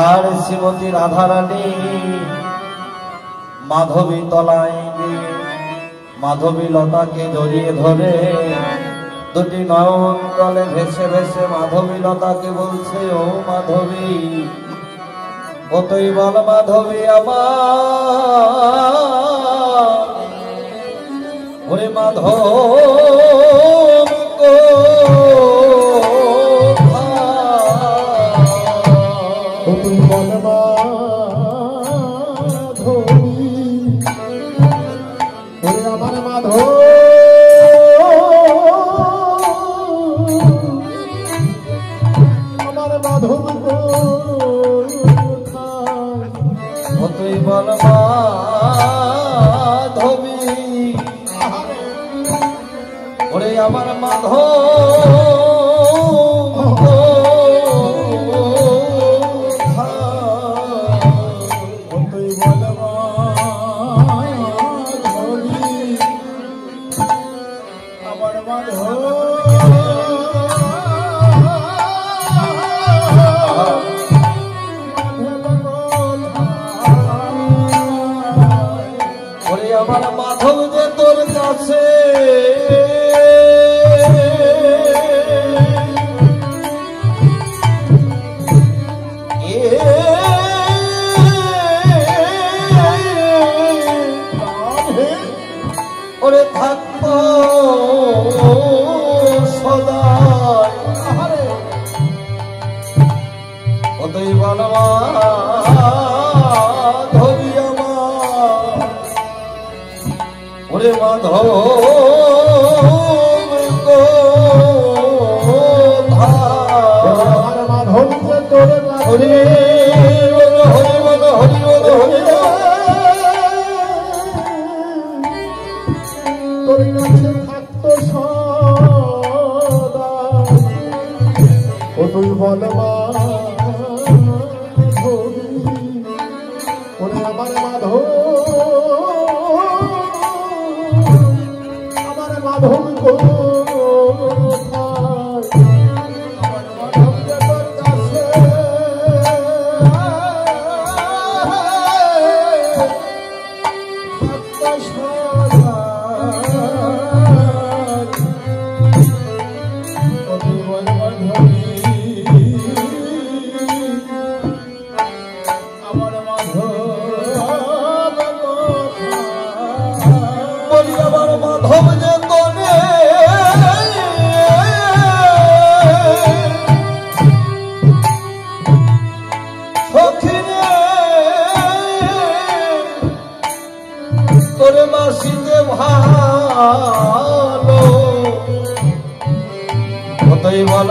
আর শ্রীমতী রাধারানী মাধবী তলায় গিয়ে মাধবী লতাকে জড়িয়ে ধরে দুটি নয়ন তলে ভেসে ভেসে মাধবী লতাকে বলছে, ও মাধবী, ও তুই বল মাধবী আমার, ওরে মাধব তুই বল মাধবী, ওরে আমার মাধব, আমার মাধব তুই বল মাধবী, ওরে আমার মাধব আমার মাধব যে তোর কাছে ওরে থাকবো সদাই, ও তুই বল মাধবী আমার, ওরে মাধব আমার মাধব তোর হরি হরি বল হরি বল হরি তোর কাছে থাকতো সদা, ও তুই বল মাধবী, ওরে আমার মাধব, আমার মাধব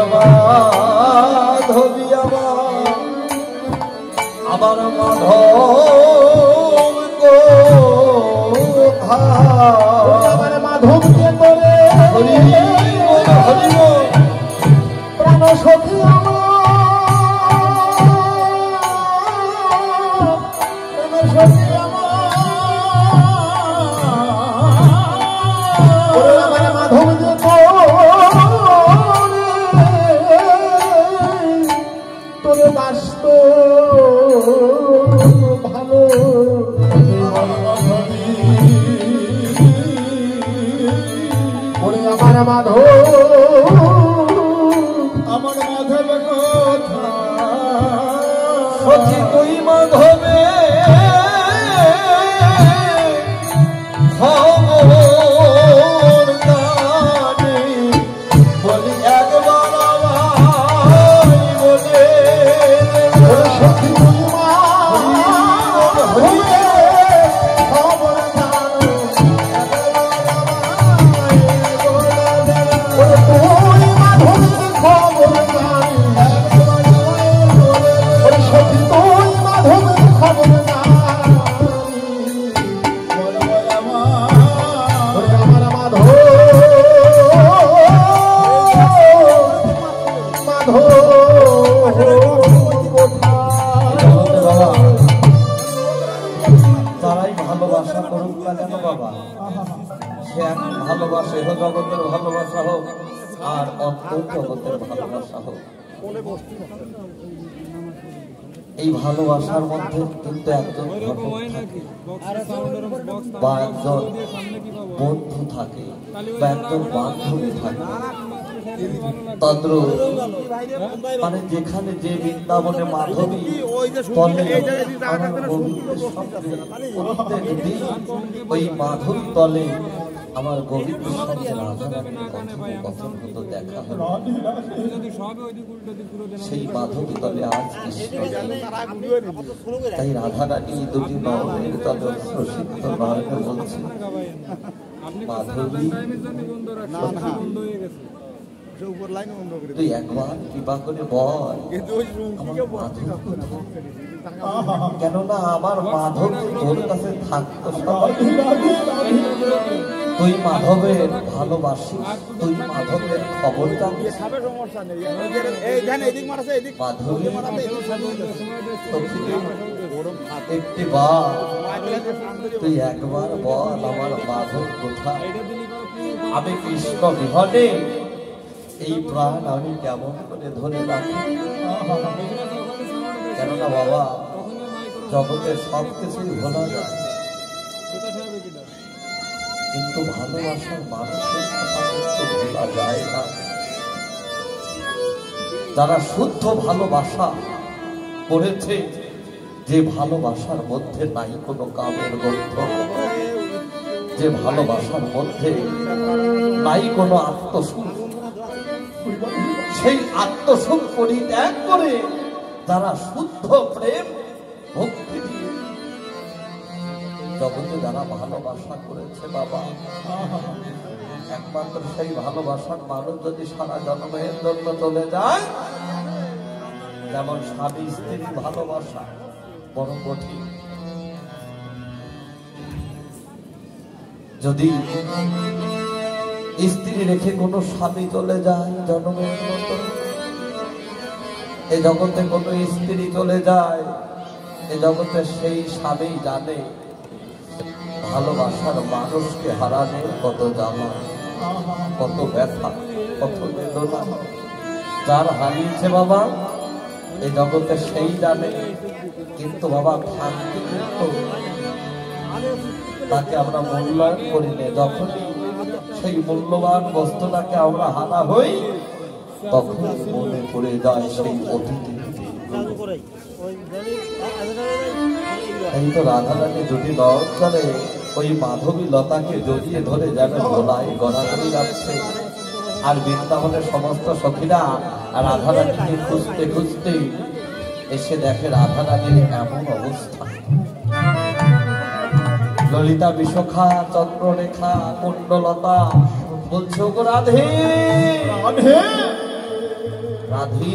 আমার মাধবী আমার মাধব আমার মাধবকে বলে হরি হরি প্রাণ সখী তোরে বাস্ত ভালো আমার মাধব আমার মাধব কথা সখী তুই মাধবে খবর জানি বলি একবার আমায় বলে সখী তুই মাধবে খবর জানো তুই মাধবের খবর জানি সখী তুই মাধবের খবর জানি আমার মাধব তারাই ভালোবাসা করুক না কেন বাবা, সে এক ভালোবাসে হোক, জগতের ভালোবাসা হোক আর অন্তর জগতের ভালোবাসা হোক, এই ভালোবাসার মধ্যে কিন্তু একজন ঘটক থাকে বা একজন বন্ধু থাকে বা একজন বান্ধবী থাকে। তদ্রূপ মানে যেখানে যে বৃন্দাবনে মাধবী তলে আমার গোবিন্দের সঙ্গে প্রত্যেক দিন ওই মাধবী তলে আমার গোবিন্দের সঙ্গে রাধারানীর কথোপকথন হতো, দেখা হলো। সেই মাধবী তলে আজ কৃষ্ণ, তাই রাধারানী দুটি নয়নের তলে প্রসিদ্ধ নয়নে বলছে, মাধবী তুই একবার কৃপা করে বল কেননা আমার মাধব তোর কাছে থাকতো, তুই মাধবের ভালোবাসিস, তুই মাধবের খবর জানিস। মাধবী একটি বার তুই একবার বল আমার মাধব কোথায়, আমি কৃষ্ণ বিহনে এই প্রাণ আমি কেমন করে ধরে রাখি। কেননা বাবা জগতের সব কিছুই ভোলা যায়, কিন্তু ভালোবাসার মানুষের কথা কিন্তু ভোলা যায় না। যারা শুদ্ধ ভালোবাসা করেছে, যে ভালোবাসার মধ্যে নাই কোনো কামের গন্ধ, যে ভালোবাসার মধ্যে নাই কোনো আত্মসুখ, সেই আত্মসুখ পরিত্যাগ করে যারা শুদ্ধ প্রেম ভক্তি দিয়ে জগতে যারা ভালোবাসা করেছে বাবা, একমাত্র সেই ভালোবাসার মানুষ যদি সারা জন্মের জন্য চলে যায়, যেমন স্বামী স্ত্রীর ভালোবাসা বড় কঠিন। যদি স্ত্রী রেখে কোনো স্বামী চলে যায় জন্মের মতো, এ জগতে কোনো স্ত্রী চলে যায়, এ জগতে সেই স্বামী জানে ভালোবাসার মানুষকে হারানে কত জ্বালা, কত ব্যথা, কত বেদনা। যার হারিয়েছে বাবা এই জগতে সেই জানে, কিন্তু বাবা থাকতে কিন্তু তাকে আমরা মূল্যায়ন করি না। যখনই সেই মূল্যবান বস্তুটাকে আমরা হারা হই, তখন মনে পড়ে যায় সেই অতীত। এই তো রাধারানী দুটি নয়ন জলে ওই মাধবী লতাকে জড়িয়ে ধরে যেন গলায় গড়াগড়ি যাচ্ছে, আর বৃন্দাবনের সমস্ত সখীরা রাধারানীকে খুঁজতে খুঁজতে এসে দেখে রাধারানীর এমন অবস্থা। ললিতা বিশাখা চন্দ্ররেখা কুণ্ডলতা বলছে, গো রাধে, রাধি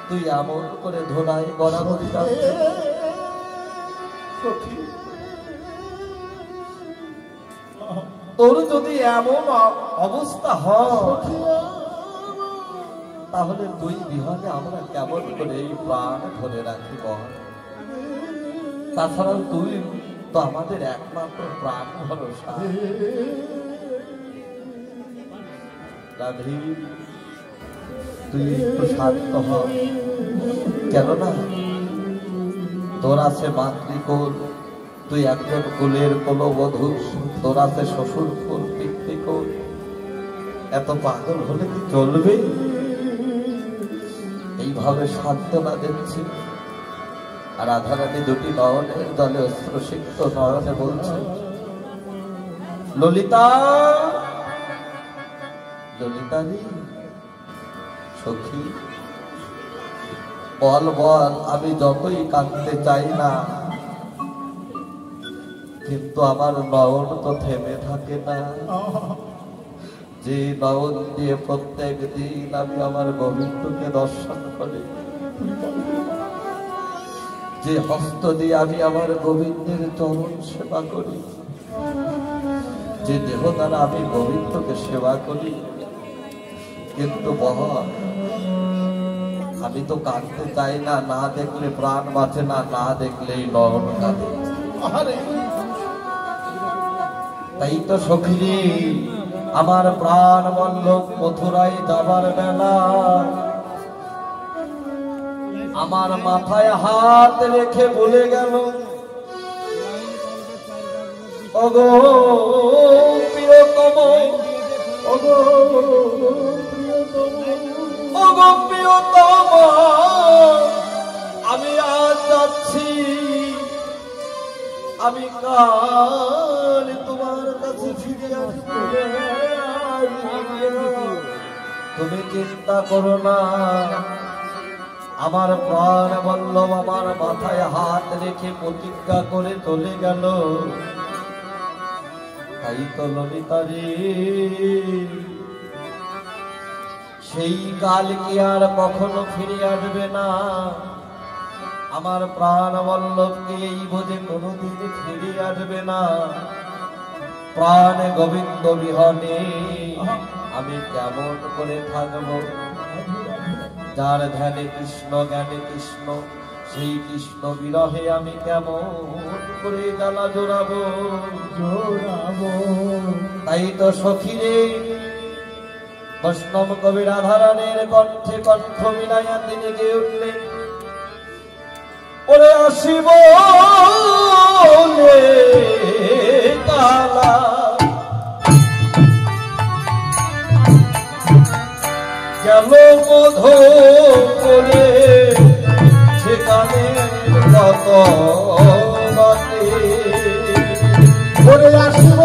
তুই এমন করে ধোলাই বরাবরই রাখতে তোর যদি এমন অবস্থা হয় তাহলে তুই বিহারে আমরা কেমন করে এই প্রাণ ধরে রাখি বল? তাছাড়াও তুই তো আমাদের একমাত্র প্রাণ ভরসা। রাধি তুই একটু শান্ত হ, কেননা তোর আছে মাতৃকুল, তুই একজন কুলের কুলবধূ, তোর আছে শ্বশুর কুল পিতৃকুল। এত পাগল হলে কি চলবে? এইভাবে সান্ত্বনা দিচ্ছি আর রাধারানী দুটি নয়নের দলে অশ্রুসিক্ত নয়নে বলছে, ললিতা ললিতারি সখী বল বল, আমি যতই কাঁদতে চাই না কিন্তু আমার নয়ন তো থেমে থাকে না। যে নয়ন দিয়ে প্রত্যেক দিন আমি আমার গোবিন্দকে দর্শন করি, যে হস্ত দিয়ে আমি আমার গোবিন্দের চরণ সেবা করি, যে দেহ দ্বারা আমি গোবিন্দকে সেবা করি, কিন্তু বহন আমি তো কাঁদতে চাই না, না দেখলে প্রাণ বাঁচে না, না দেখলেই নয়ন কাঁদে। তাই তো সখী আমার প্রাণ বল্লভ মথুরায় যাবার বেলা আমার মাথায় হাত রেখে বলে গেল, ওগো প্রিয়তম, ওগো ওগো প্রিয়তম, আমি আজ যাচ্ছি, আমি কাল তোমার কাছে ফিরে আসবো। তুমি চিন্তা করো না। আমার প্রাণ বল্লভ আমার মাথায় হাত রেখে প্রতিজ্ঞা করে চলে গেল। তাই তো ললিতারে সেই কাল কি আর কখনো ফিরে আসবে না। আমার প্রাণ বল্লভকে এই বোঝে কোনোদিন ফিরে আসবে না। প্রাণ গোবিন্দ বিহনে আমি কেমন করে থাকব? যার ধ্যানে কৃষ্ণ জ্ঞানে কৃষ্ণ, সেই কৃষ্ণ বিরহে আমি কেমন করে জ্বালা জোড়াবো? তাই তো সখীরে বৈষ্ণব কবি রাধারানীর কণ্ঠে কণ্ঠ মিলাইয়া তিনি গিয়ে উঠলেন, ওরে আসিব কালা গেল মধু করে সেখানে কত বাকি ওরে আসিব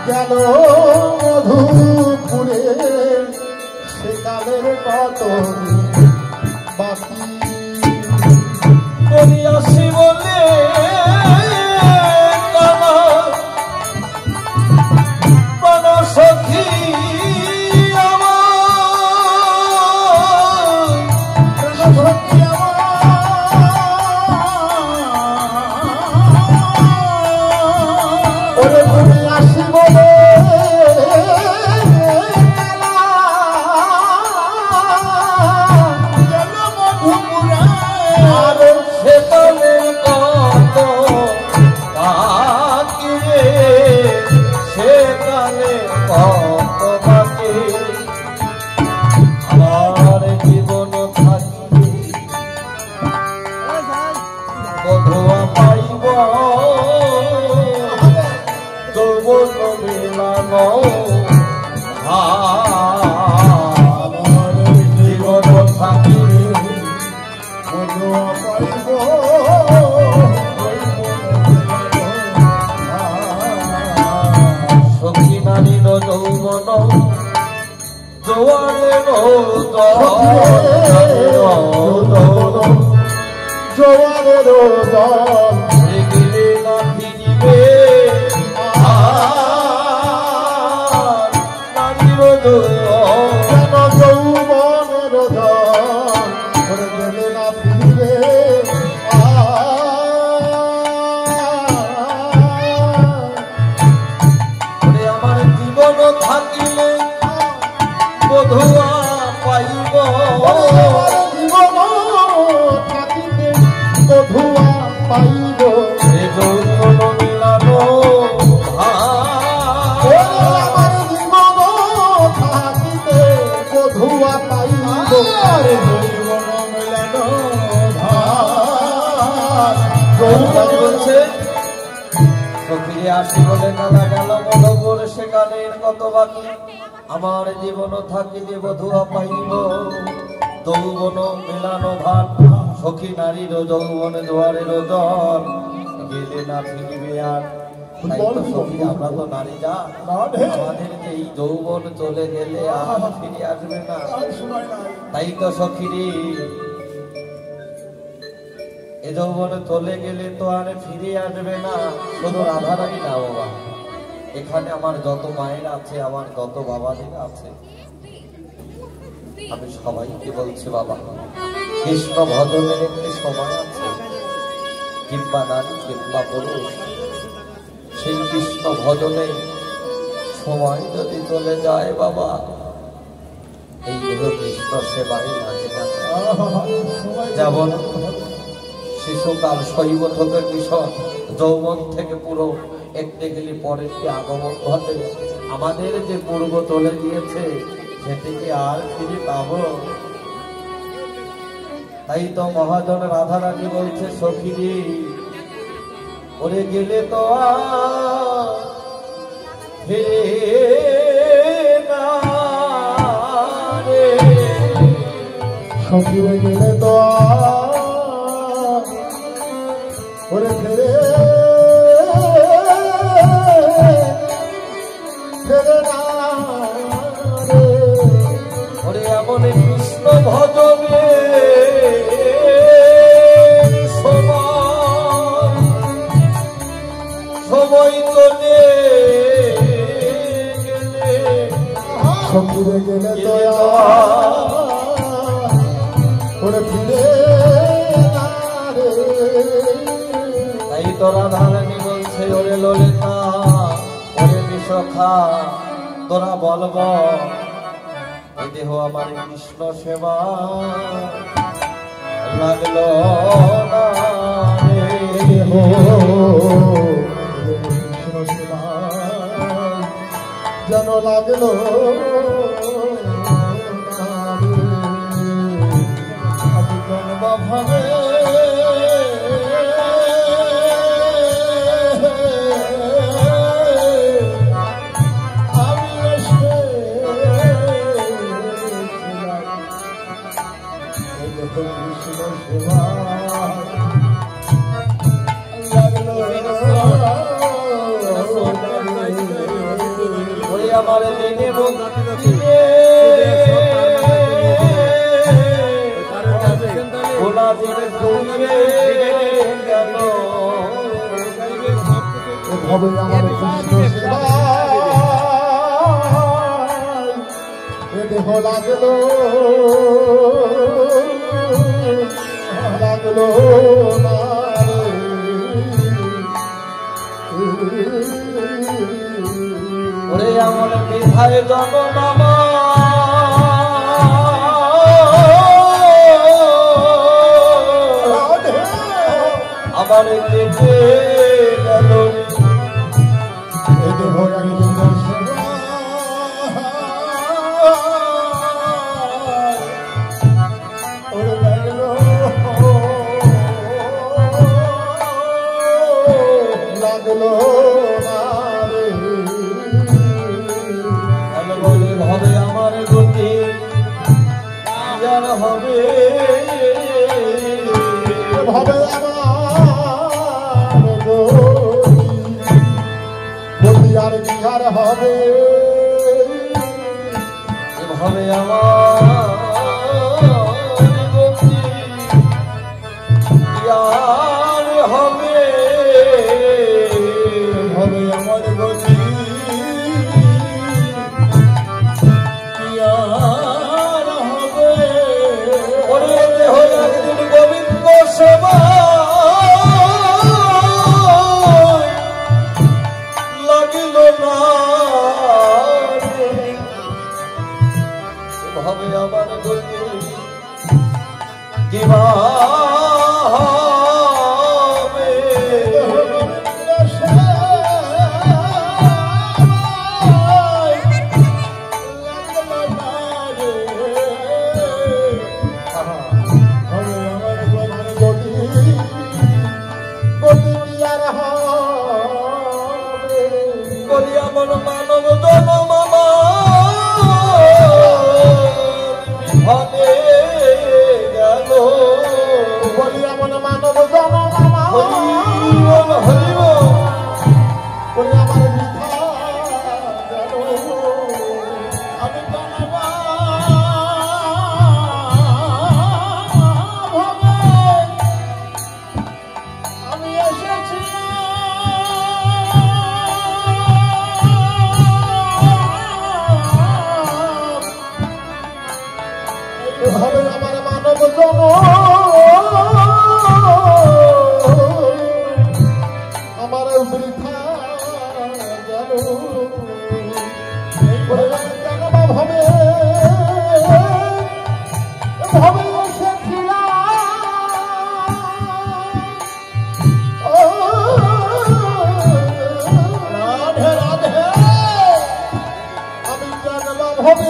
গেল মধুপুরে সেকালের কত বাকি আসি বলে প্রাণ সখী ওরে তুমি আসি বলে জোয়ারের দল আসি বলে কালা গেল মধুপুর সেখানের কত বাকি আমার জীবন থাকিলে বধুয়া পাইব যৌবন মেলানো ভাত সখী নারীর যৌবন দুয়ারের দর গেলে না ফিরিবে আর তাই তো সখী আমরা তো নারী যা আমাদের যে এই যৌবন চলে গেলে আর ফিরে আসবে না তাই তো সখী এ যৌবন চলে গেলে তো আর ফিরে আসবে না শুধু রাধারানী না বাবা এখানে আমার যত মায়ের আছে আমার যত বাবাদের আছে আমি সবাইকে বলছি বাবা কৃষ্ণ ভজনের একটি সময় আছে কিংবা নারী কিংবা পুরুষ সেই কৃষ্ণ ভজনে সময় যদি চলে যায় বাবা এই কৃষ্ণ সেবাই লাগে না যেমন শিশুকাল শৈব থেকে কিশোর যৌবন থেকে পুরো একটে গেলে পরের কি আগমন ঘটে আমাদের যে পূর্ব চলে গিয়েছে সেটিকে আর ফিরে পাবো তাই তো মহাজন রাধারানী বলছে সখীরে ওরে গেলে তো আর ফিরে না রে সখীরে গেলে তো ওরে ফেরে না ওরে এমন কৃষ্ণ ভজনে সময় চলে সখীরে গেলে তো ওরে ফিরে তাই তো রাধারানী বলছে ওরে ললিতা ওরে বিশাখা তোরা বলব এই দেহ আমার কৃষ্ণ সেবা লাগলো না দেহ কৃষ্ণ সেবা যেন লাগলো আমি জন্ম ভাবে আমার দিনে দিনে ওলা দিনে ঘুরে গেল হবে আমার কৃষ্ণ সেবা এ দেহ লাগলো না ওরে আমার বিধায় জগমামা আমার কেটে গেল এ দেহ লাগলো ওরে লাগলো হবে আমার গতি আর হবে হবে আমার গতি আর কি আর হবে হবে আমার গতি আর হবে হবে আমার গতি সেবা লাগিল না ভাবে বৃথা গেল জানবা ভাবে ভাবে সে ফিরা রাধে রাধে আমি জানবা ভাবে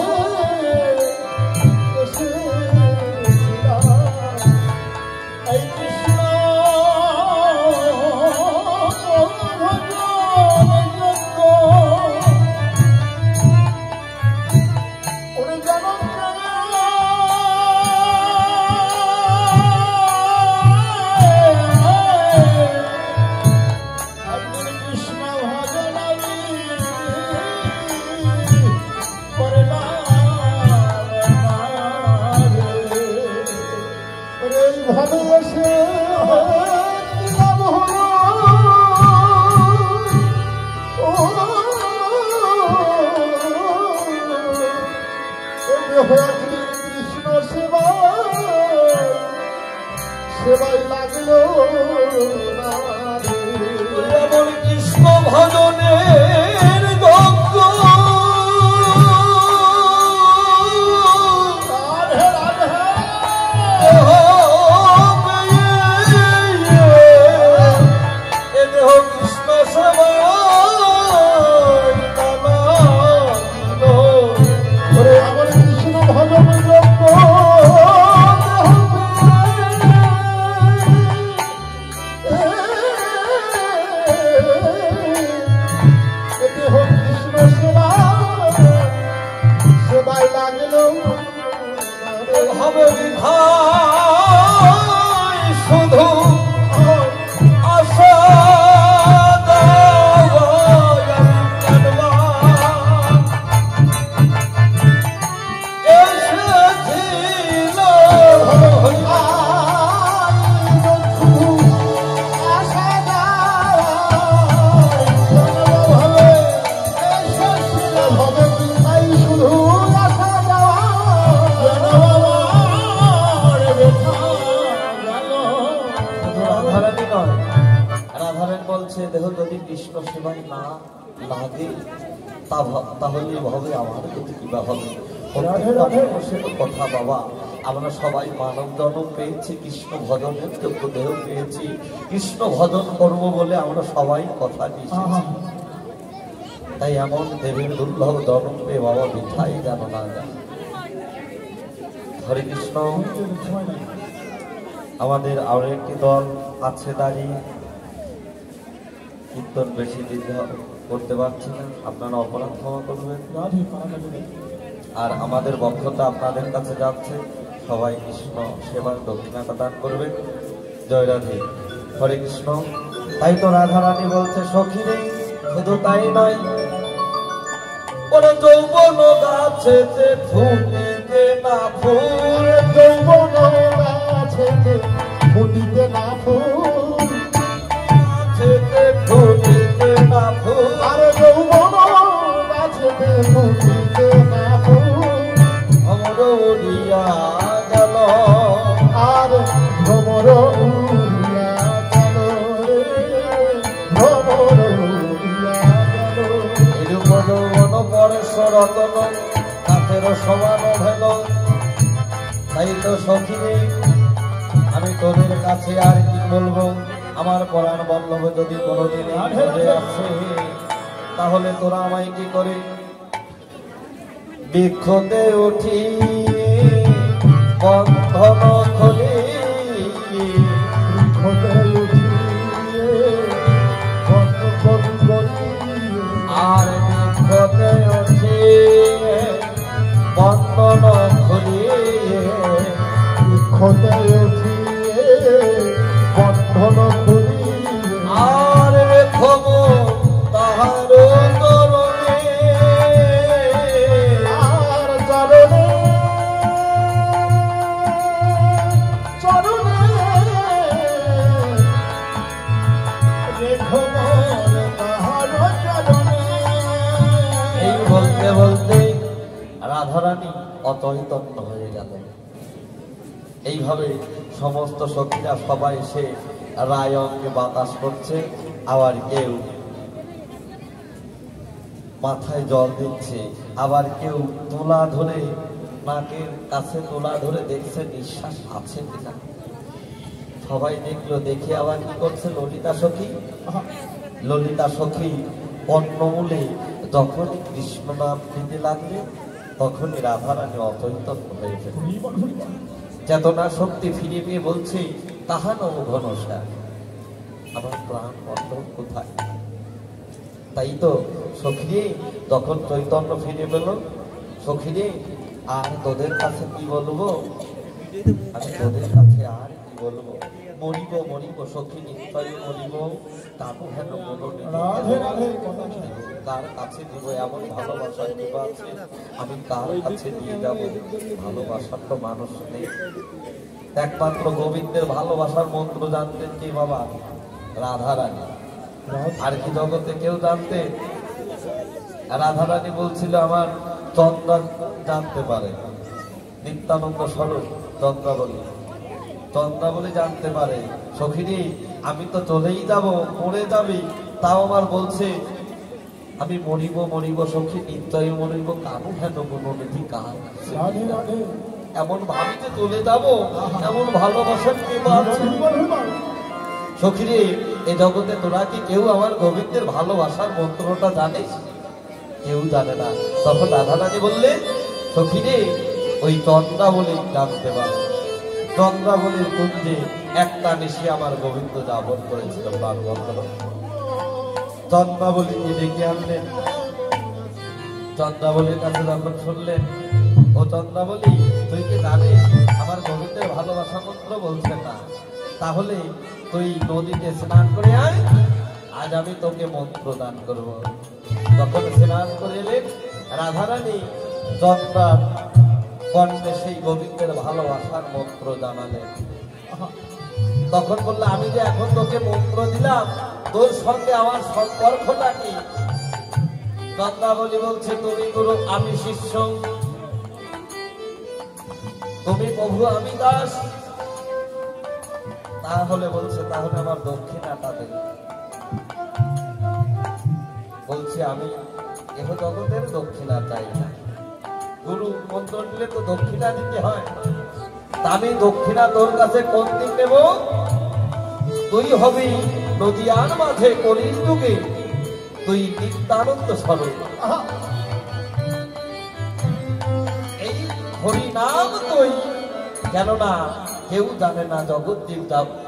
কৃষ্ণ সেবাই লাগলো এমন কৃষ্ণ ভজনের গঙ্গ কৃষ্ণ সেবা আমার কৃষ্ণ ভজন সেবাই লাগলো হবে বিধায় শুধু আশা দেহ যদি কৃষ্ণ সেবায় না লাগে তাহলে হবে আমার গতি কিবা হবে কথা বাবা আমরা সবাই মানব জন্ম পেয়েছি কৃষ্ণ ভজনের যোগ্য দেহ পেয়েছি কৃষ্ণ ভজন করব বলে আমরা সবাই কথা দিয়েছি তাই এমন দেবের দুর্লভ জন্ম পেয়ে বাবা মিঠাই যেন না যায় হরে কৃষ্ণ আমাদের আরো একটি দল আছে দাঁড়িয়ে কীর্তন বেশি দীর্ঘ করতে পারছি না আপনারা অপরাধ ক্ষমা করবেন আর আমাদের বক্ষতা আপনাদের কাছে যাচ্ছে সবাই কৃষ্ণ সেবার দক্ষিণাটা দান করবেন জয় রাধে হরে কৃষ্ণ তাই তো রাধারানী বলছে সখীরে শুধু তাই নয় ওরে যৌবন গাছেতে ফুটিতে না ফুল যৌবন গাছেতে ফুটিতে না ফুল ফুটিতে না ফুল আর যৌবন গাছেতে ফুটিতে না ফুল অমর উড়িয়া গেল আর ভ্রমর উড়িয়া গেল ভ্রমর উড়িয়া গেল এরূপ যৌবন পরেশ্বর রতন কাঠেরও সমান ভেল তাই তো সখী আমি তোদের কাছে আর কি বলবো আমার পরাণ বল্লভ যদি কোনোদিন ঘরে আসে তাহলে তোরা আমায় কি করে বৃক্ষতে উঠি বন্ধন খুলি বৃক্ষতে উঠি আর বৃক্ষতে উঠি বন্ধন খুলি বৃক্ষতে উঠি বন্ধন খুলি আর রেখব তাহার তরণে আর চরণে চরণে রেখব তাহার চরণে এই বলতে বলতে রাধারানী অচৈতন্য হয়ে গেলেন এইভাবে সমস্ত শক্তিরা সবাই সে রায় অঙ্গে বাতাস করছে আবার কেউ মাথায় জল দিচ্ছে, আবার কেউ তোলা ধরে নাকের কাছে তোলা ধরে দেখছে নিঃশ্বাস আছে কিনা। সবাই দেখলো, দেখে আবার কি করছে ললিতা সখী কর্ণমূলে যখনই কৃষ্ণ নাম নিতে লাগলে তখনই রাধারানী অচৈতন্য হয়ে গেল। চেতনা শক্তি ফিরে পেয়ে বলছে, তাহা নব ঘনশ্যাম, আমার প্রাণ বন্ধন কোথায়? তাই তো সখী তখন চৈতন্য ফিরে পেল। সখী আর তোদের কাছে কি বলবো, আমি তোদের কাছে আর কি বলবো, মরিব মরিব সখী নিশ্চয় মরিব, তারও হেন কার কাছে দিব এমন ভালোবাসার দিব আছে, আমি কার কাছে দিয়ে যাব? ভালোবাসার তো মানুষ নেই, একমাত্র গোবিন্দের ভালোবাসার মন্ত্র জানতেন কি বাবা? রাধারানী। আর কি জগতে কেউ জানতে? রাধারানী বলছিল আমার চন্দ্রা জানতে পারে, নিত্যানন্দ স্বরূপ চন্দ্রাবলী জানতে পারে। সখিনী আমি তো চলেই যাব, মরে যাবি, তাও আমার বলছে আমি মরিব মরিব সখী নিশ্চয় মরিব, কারো হেন মনোনিধি কার? এমন ভাবিতে চলে যাব, এমন ভালোবাসার কেউ আছে? সখিনী এ জগতে তোরা কি কেউ আমার গোবিন্দের ভালোবাসার মন্ত্রটা জানিস? কেউ জানে না। তখন রাধারানী বললে, সখিনী ওই চন্দ্রাবলী জানতে পারে। চন্দ্রাবলীর কুঞ্জে একটা নিশি আমার গোবিন্দ যাপন করেছিল প্রাণ বন্ধন। চন্দ্রাবলীকে ডেকে আনলেন। চন্দ্রাবলীর কাছে যখন শুনলেন, ও চন্দ্রাবলী তুই কি জানিস আমার গোবিন্দের ভালোবাসা মন্ত্র বলছে না? তাহলে তুই নদীতে স্নান করে আয়, আজ আমি তোকে মন্ত্র দান করব। যখন স্নান করে এলেন রাধারানী চন্দ্রার কণ্ঠে সেই গোবিন্দের ভালোবাসার মন্ত্র জানালেন। তখন বললো, আমি যে এখন তোকে মন্ত্র দিলাম, তোর সঙ্গে আমার সম্পর্কটা কি? চন্দ্রাবলী বলছে, তুমি গুরু আমি শিষ্য, তুমি প্রভু আমি দাস। তাহলে বলছে, তাহলে আমার দক্ষিণাটা দেব। বলছে আমি এহ জগতের দক্ষিণা চাই না, গুরু মন্ত্র নিলে তো দক্ষিণা দিতে হয়, আমি দক্ষিণা তোর কাছে কোন দিন নেব? তুই হবি নদিয়ার মাঝে কলির যুগে, তুই নিত্যানন্দ স্বরূপ। এই হরিনাম তুই, কেননা কেউ জানে না, জগৎজীব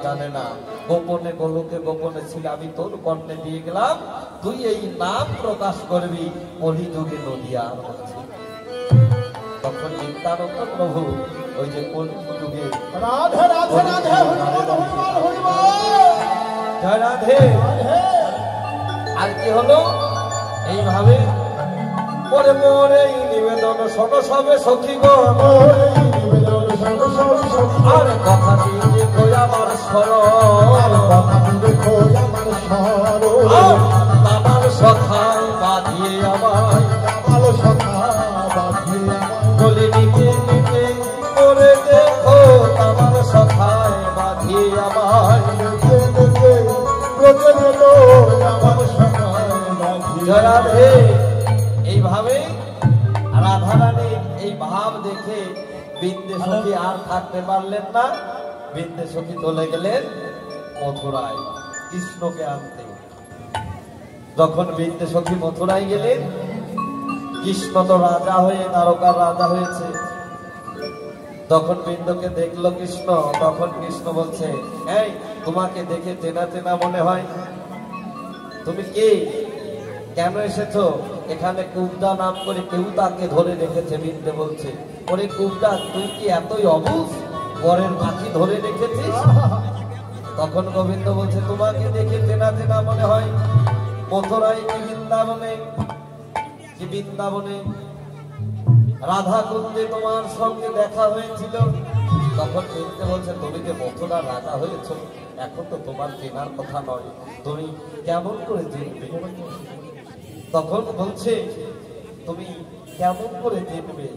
জানে না, গোপনে গোলকে গোপনে ছিল, আমি তোর কর্ণে দিয়ে গেলাম, তুই এই নাম প্রকাশ করবি কলিযুগে নদিয়ার মাঝে। তখন নিত্যানন্দ প্রভু ওই যে কলিযুগে রাধে রাধে রাধে জয় রাধে। আর কি হলো? এইভাবে পরে পরে নিবেদন শোন সবে সখী গো, আর কথা দিয়ে আমার স্মরণ, আমার সখায় বাঁধিয়ে আমায়, বলে নিতে নিতে করে দেখো আমার সখায় বাঁধিয়ে আমায়। রাধে। এইভাবে রাধারানী এই ভাব দেখে বিন্দেসখী আর থাকতে পারলেন না। বিন্দেসখী চলে গেলেন মথুরায় কৃষ্ণকে আনতে। যখন বিন্দেসখী মথুরায় গেলেন, কৃষ্ণ তো রাজা হয়ে দ্বারকার রাজা হয়েছে। তখন বিন্দুকে দেখলো কৃষ্ণ, তখন কৃষ্ণ বলছে, এই তোমাকে দেখে চেনা চেনা মনে হয়, তুমি কে, কেন এসেছো এখানে? কুবদা নাম করে কেউ তাকে ধরে রেখেছে। বিন্দু বলছে, ওরে কুবদা, তুই কি এতই অবুঝ, বরের পাখি ধরে রেখেছিস? তখন গোবিন্দ বলছে, তোমাকে দেখে চেনা চেনা মনে হয়, মথুরায় কি বৃন্দাবনে, কি বৃন্দাবনে রাধা কুঞ্জে তোমার সঙ্গে দেখা হয়েছিল। তখন বিন্দু বলছে, তুমি যে মথুরা রাজা হয়েছ, এখন তো তোমার চেনার কথা নয়, তুমি কেমন করে চিনবে? তখন বলছে, তুমি কেমন করে চিনবে?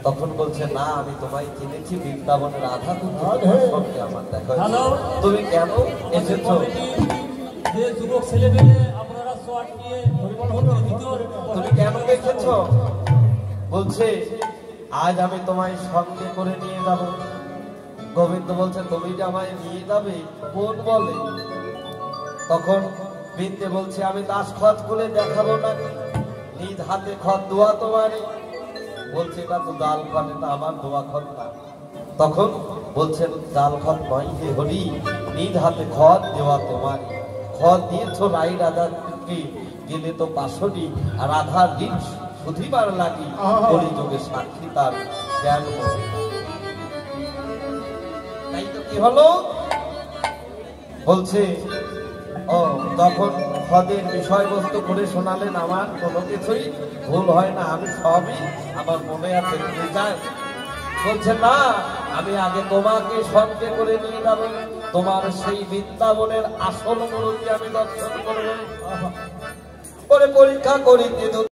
তখন বলছে, না আমি তোমায় চিনেছি, বৃন্দাবনের রাধা কুঞ্জে তোমার সঙ্গে আমার দেখা হয়েছে। তুমি কেন এসেছো? যে যুবক ছেলেমেয়ে আপনারা শর্ট নিয়ে তুমি কেন দেখেছো? বলছে আজ আমি তোমায় সঙ্গে করে নিয়ে যাব। গোবিন্দ বলছে তুমি যে আমায় নিয়ে যাবে কোন বলে? তখন বিন্দে বলছে আমি দাস খত করে দেখাবো না, নিজ হাতে খত দোয়া তোমারই। বলছে এটা তো ডাল খত, এটা আমার দোয়া খত না। তখন বলছেন ডাল খত নয় হে হরি, নিজ হাতে খত দেওয়া তোমার। খত দিয়েছ রাই রাধাকে, গেলে তো পাশরি আর রাধার দিন শুধিবার লাগি, কলিযুগে সাক্ষী তার জ্ঞান। তাই তো কি হলো? বলছে ও তখন খদের বিষয়বস্তু করে শোনালেন আমার কোনো কিছুই ভুল হয় না, আমি সবই আমার মনে আছে। বলছে না, আমি আগে তোমাকে সঙ্গে করে নিয়ে যাব, তোমার সেই বৃন্দাবনের আসল মূর্তি আমি দর্শন করবো, পরে পরীক্ষা করিতে